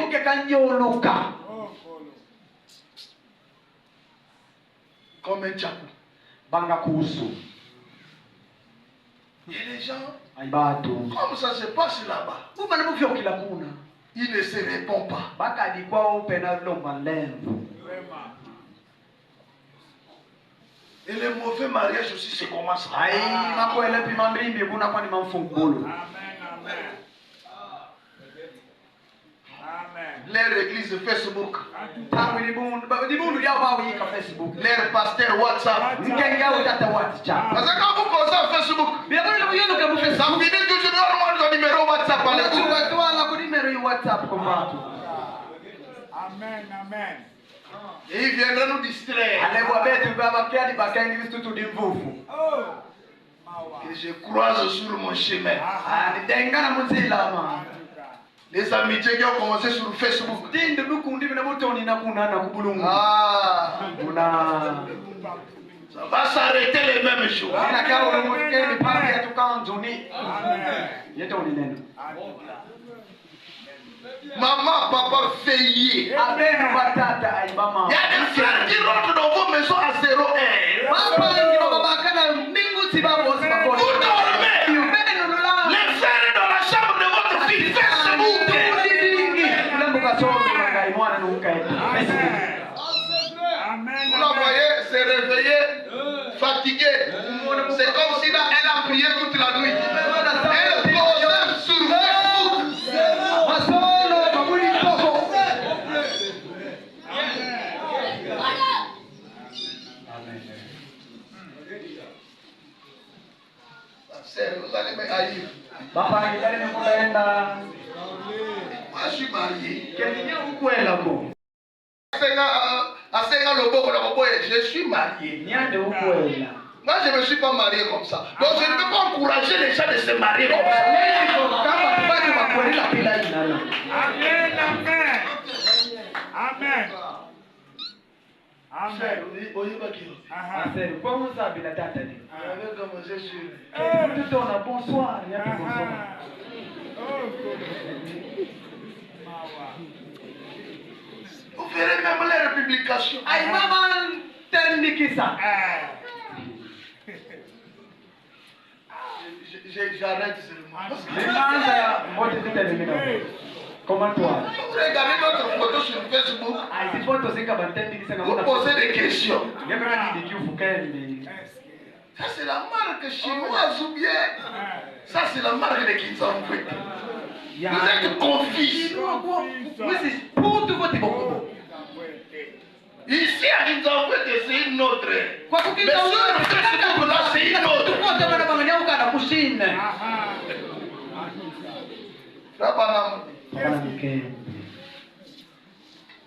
Comme un tchapou. Et les gens, comme ça se passe là-bas, ils ne se répondent pas. Et les mauvais mariages aussi se commencent là. Leur église Facebook. Leur pasteur WhatsApp. Parce que quand vous causez Facebook, ça finit toujours normalement le numéro WhatsApp.
Amen, amen.
Et il viendra nous distraire. Que je croise sur mon chemin. Les amitiés qui ont commencé sur Facebook. Ça va s'arrêter les mêmes jours. Maman, papa, veillez. Il y a des frères qui rentrent dans vos maisons à 0 heure. Vous dormez. Les frères dans la chambre de votre fille. Facebook. Vous la voyez se réveiller, fatiguée. C'est comme si là, elle a prié toute la nuit. Elle pose sur Facebook. Vous allez me haïr. Moi, je suis marié. Je suis marié. Moi, je ne me suis pas marié comme ça. Donc, je ne peux pas encourager les gens de se marier comme ça.
Amen, amen. Amen. Amen.
Bonsoir.
Vous verrez même les publications. J'arrête seulement.
Comment toi?
Vous regardez notre photo sur Facebook. Vous posez des questions. Ça c'est la marque chinoise ou bien ça c'est la marque de Kinzambwe. Vous êtes confus. Ici à Kinzambwe c'est une autre. Mais sur le Facebook là c'est une autre.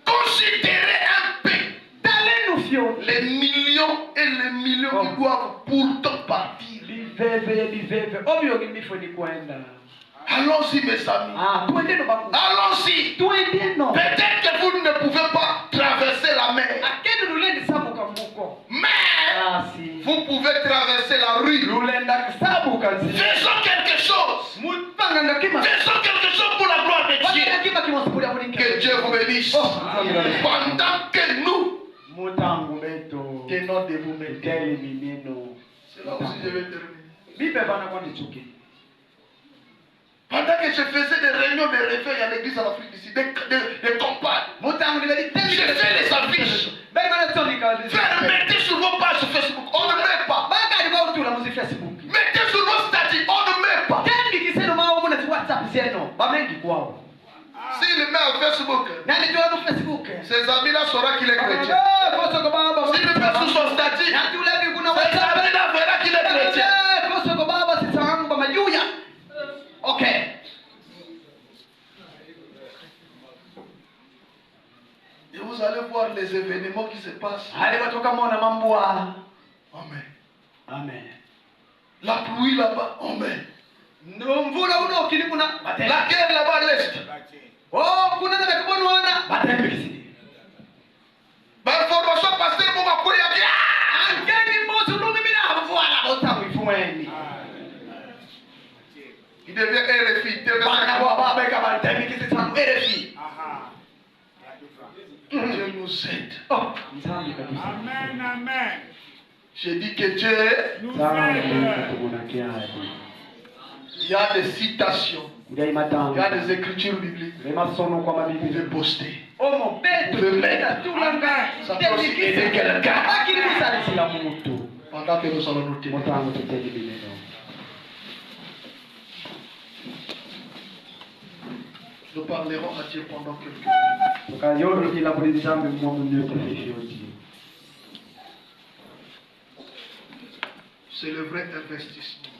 Considérez un peu les millions et les millions qui doivent pourtant partir. Allons-y mes amis. Allons-y. Peut-être que vous ne pouvez pas traverser la mer. Mais vous pouvez traverser la rue. Faisons quelque chose. Faisons quelque chose pour la gloire de Dieu. Que Dieu vous bénisse. Pendant que nous tenons debout. Là aussi, je vais terminer.
Bible bana kwa nichuki.
Pendant que je faisais des réunions de réveil à l'église en Afrique d'ici, des campagnes, je fais les affiches. Frère, mettez sur vos pages sur Facebook, on ne met pas. Mettez sur vos statuts, on ne met pas. S'il le met à Facebook, ses amis-là sauront qu'il est chrétien. S'il le met sur son statut, ses amis-là verront qu'il est chrétien.
Ok.
Et vous allez voir les événements qui se passent.
Amen.
Amen. La pluie là-bas, amen. La guerre là-bas à l'est. L'information passée pour ma couille il devient RFI. Dieu nous aide.
Amen, amen.
J'ai dit que Dieu,
Nous aide.
il y a des citations, il y a des écritures bibliques. De poster. De mettre. Ça peut aussi aider quelqu'un. Pendant que nous allons nous tenir. Nous parlerons à Dieu pendant quelques minutes. C'est le vrai investissement.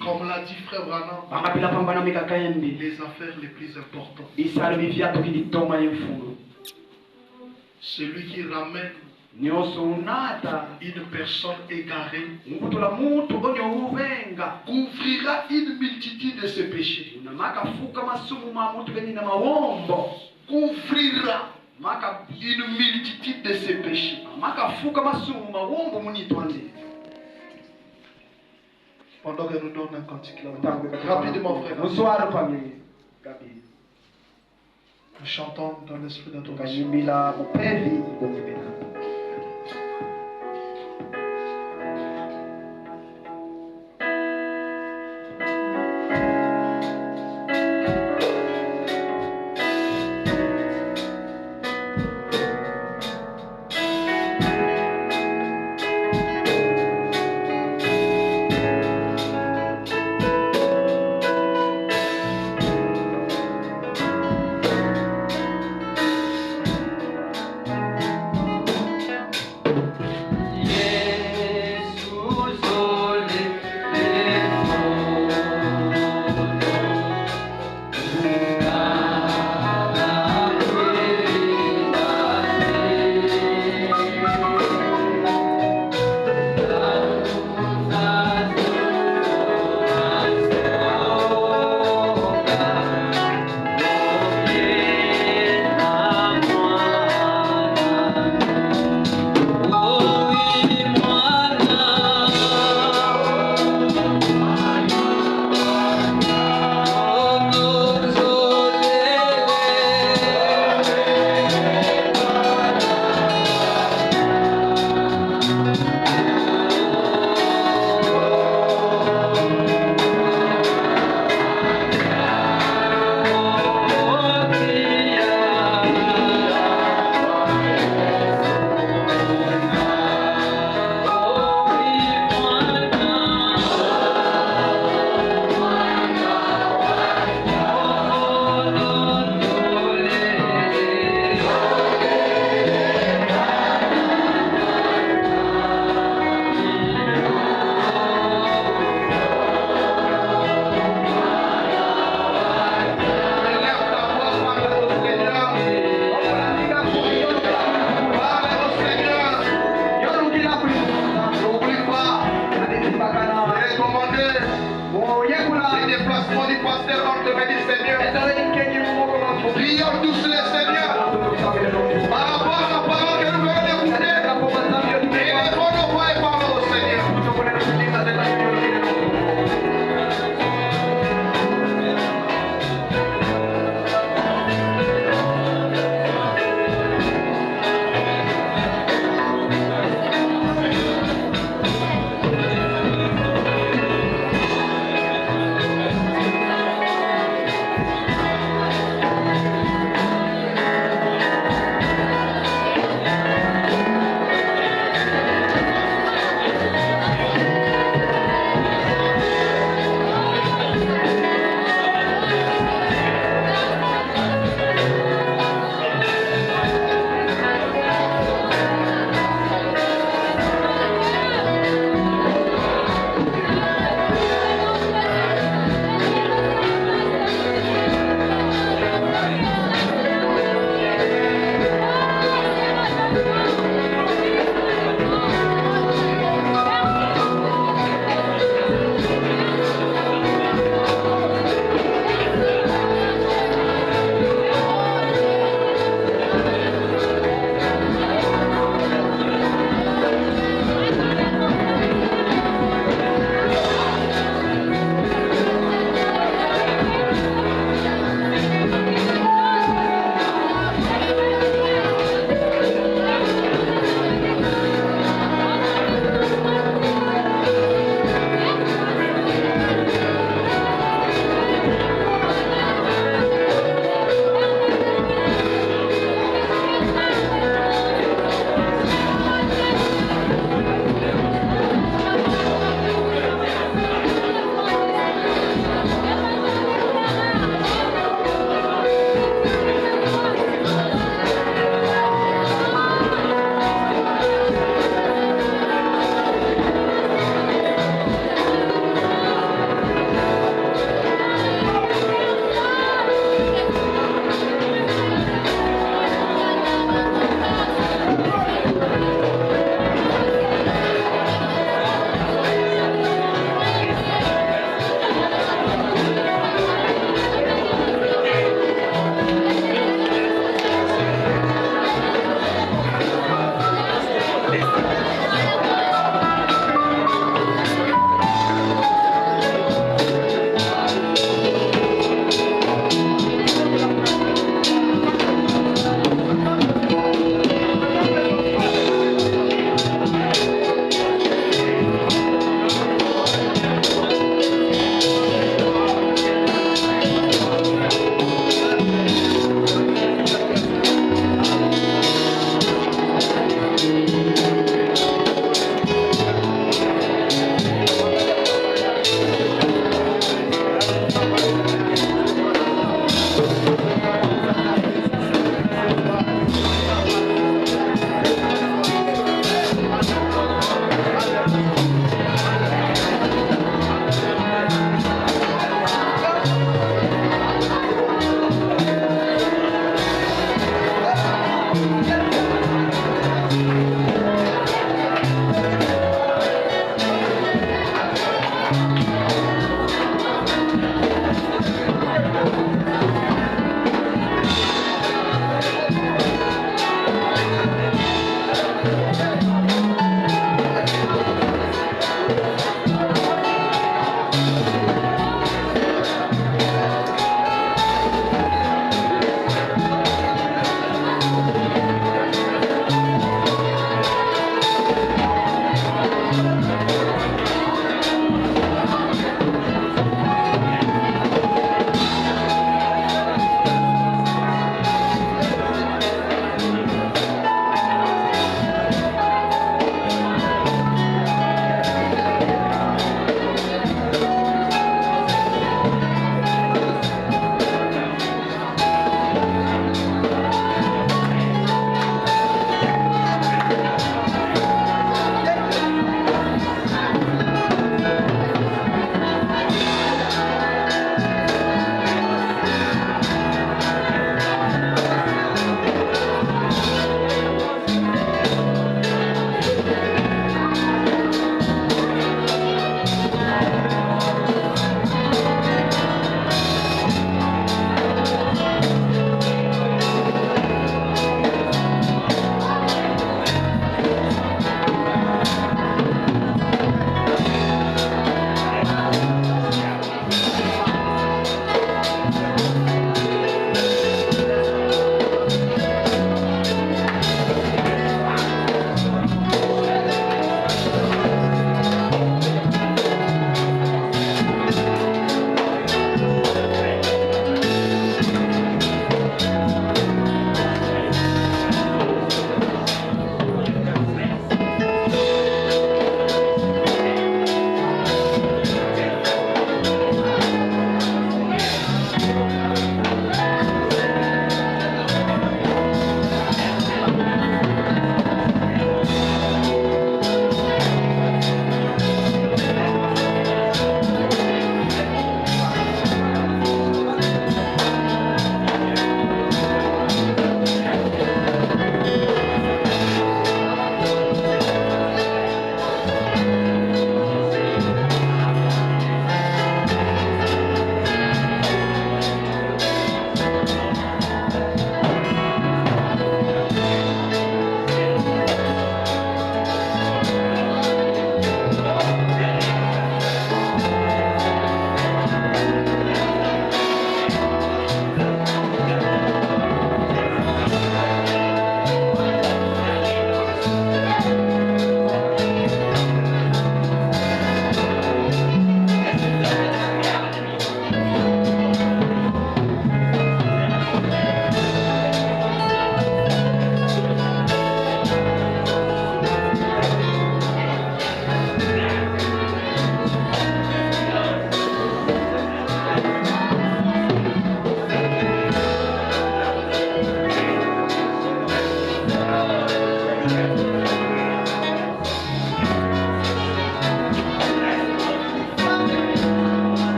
Comme l'a dit Frère Branham, les affaires les plus importantes. Celui qui ramène une personne égarée couvrira une multitude de ses péchés. Couvrira une multitude de ses péchés. Pendant que nous donnons un cantique là. Rapidement, frère. Nous chantons dans l'esprit d'adoration.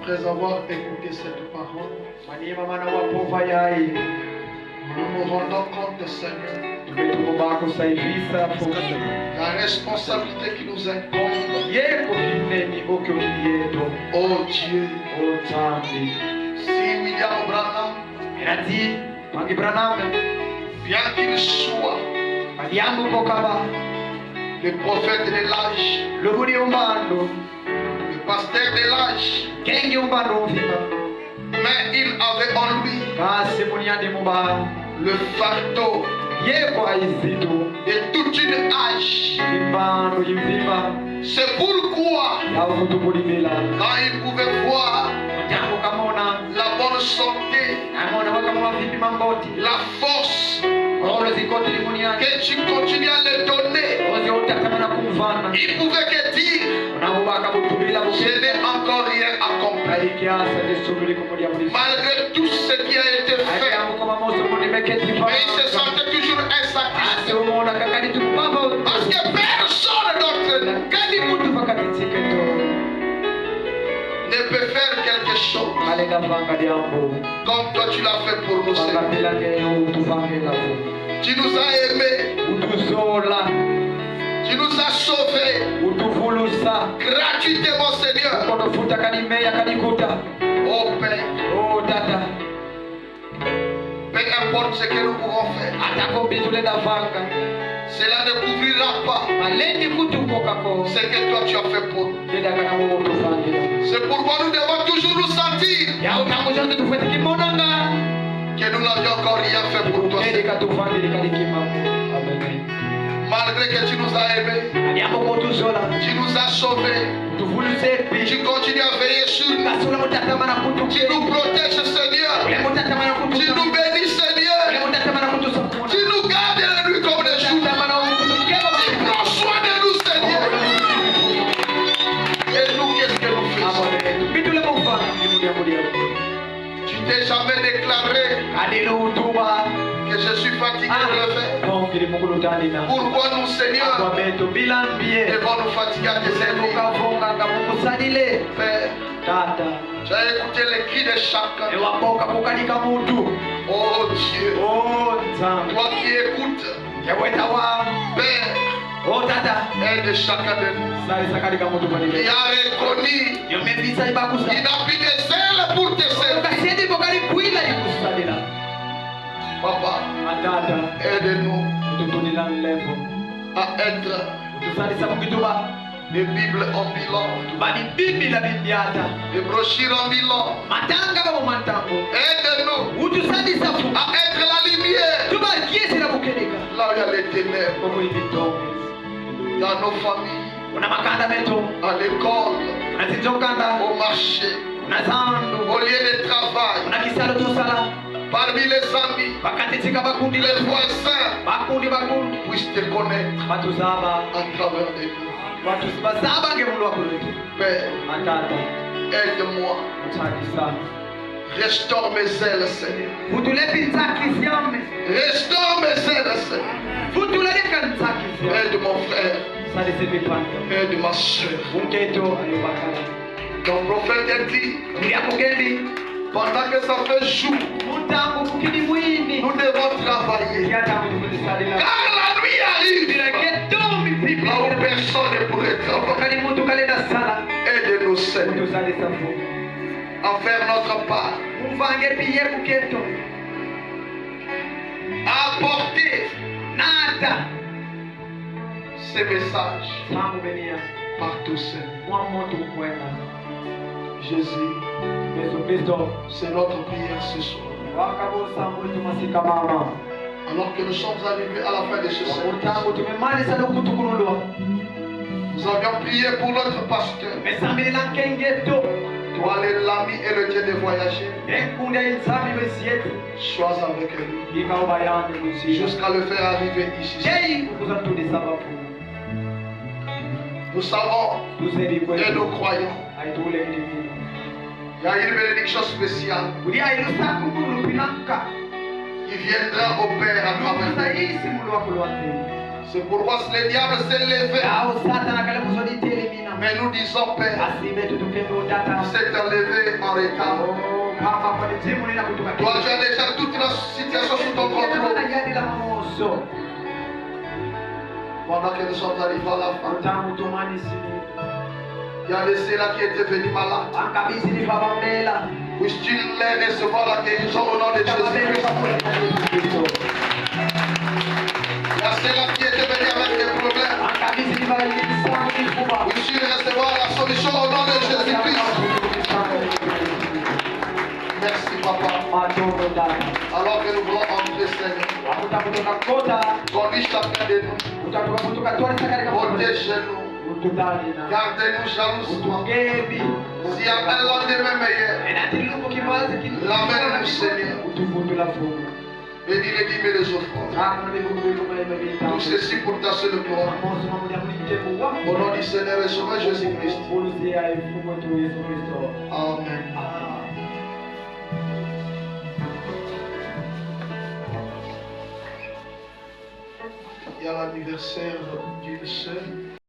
Après avoir écouté cette parole, nous nous rendons compte, Seigneur, la responsabilité qui nous incombe. Oh Dieu, si William Branham, bien qu'il soit le prophète de l'âge, le pasteur de l'âge, mais il avait en lui le fardeau de toute une âge. C'est pourquoi quand il pouvait voir la bonne santé, la force que tu continues à le donner, il pouvait que dire je n'ai encore rien accompli. Malgré tout ce qui a été fait, mais il se sentait toujours insatisfait. Parce que personne d'autre ne peut faire quelque chose comme toi tu l'as fait pour nous, Seigneur. Tu nous as aimés, tu nous as sauvés gratuitement, Seigneur. Oh Père, peu importe ce que nous pouvons faire, cela ne couvrira pas ce que toi tu as fait pour nous. C'est pourquoi nous devons toujours nous sentir que nous n'avions encore rien fait pour toi, Seigneur. Malgré que tu nous as aimés, tu nous as sauvés, tu continues à veiller sur nous, tu nous protèges, Seigneur, tu nous bénis, Seigneur, tu nous gardes les nuits comme les jours, tu prends soin de nous, Seigneur. Et nous, qu'est-ce que nous faisons? Tu t'es jamais déclaré que je suis fatigué de le faire. Pourquoi nous, Seigneur, devons nous fatiguer à tes services? Père, tu as écouté les cris de chacun. Oh Dieu, toi qui écoutes, Père, aide chacun de nous. Il a reconnu, il n'a plus de zèle pour te servir. Papa, aide-nous à être des Bibles ambulantes, des brochures ambulantes. Aide-nous à être la lumière là où il y a les ténèbres, dans nos familles, à l'école, au marché, au lieu de travail, parmi les amis, les voisins puissent te connaître à travers des nous. Père, aide-moi. Restaure mes ailes, Seigneur. Restaure mes ailes, Seigneur. Aide mon frère. Aide ma soeur. Ton prophète a dit, pendant que ça fait jour, nous devons travailler. Car la nuit arrive, là où personne ne pourrait travailler. Aide-nous, Seigneur, à faire notre part, à apporter ces messages partout, Seigneur. Jésus, c'est notre prière ce soir. Alors que nous sommes arrivés à la fin de ce service, nous avions prié pour notre pasteur. Toi, l'ami et le Dieu des voyageurs, sois avec lui jusqu'à le faire arriver ici. Nous savons et nous croyons. Il y a une bénédiction spéciale qui viendra au Père à travers nous. C'est pourquoi le diable s'est levé Mais nous disons, Père, il s'est enlevé en retard. Toi, tu as déjà toute la situation sous ton contrôle. Pendant que nous sommes arrivés à la fin, il y a les là qui étaient venus malades. Puisses-tu les recevoir la guérison au nom de Jésus-Christ. Il y a ceux-là qui étaient venus avec des problèmes. Puisses-tu recevoir la solution au nom de Jésus-Christ. Merci, Papa. Alors que nous voulons entrer, Seigneur, conduis chacun de nous. Protège-nous. Gardez-nous jalousement. S'il y a un lendemain meilleur, l'amène-nous, Seigneur. Bénis les dîmes et les offrandes. Tout ceci pour ta seule gloire. Au nom du Seigneur et Sauveur Jésus-Christ. Amen. Il y a l'anniversaire d'une sœur.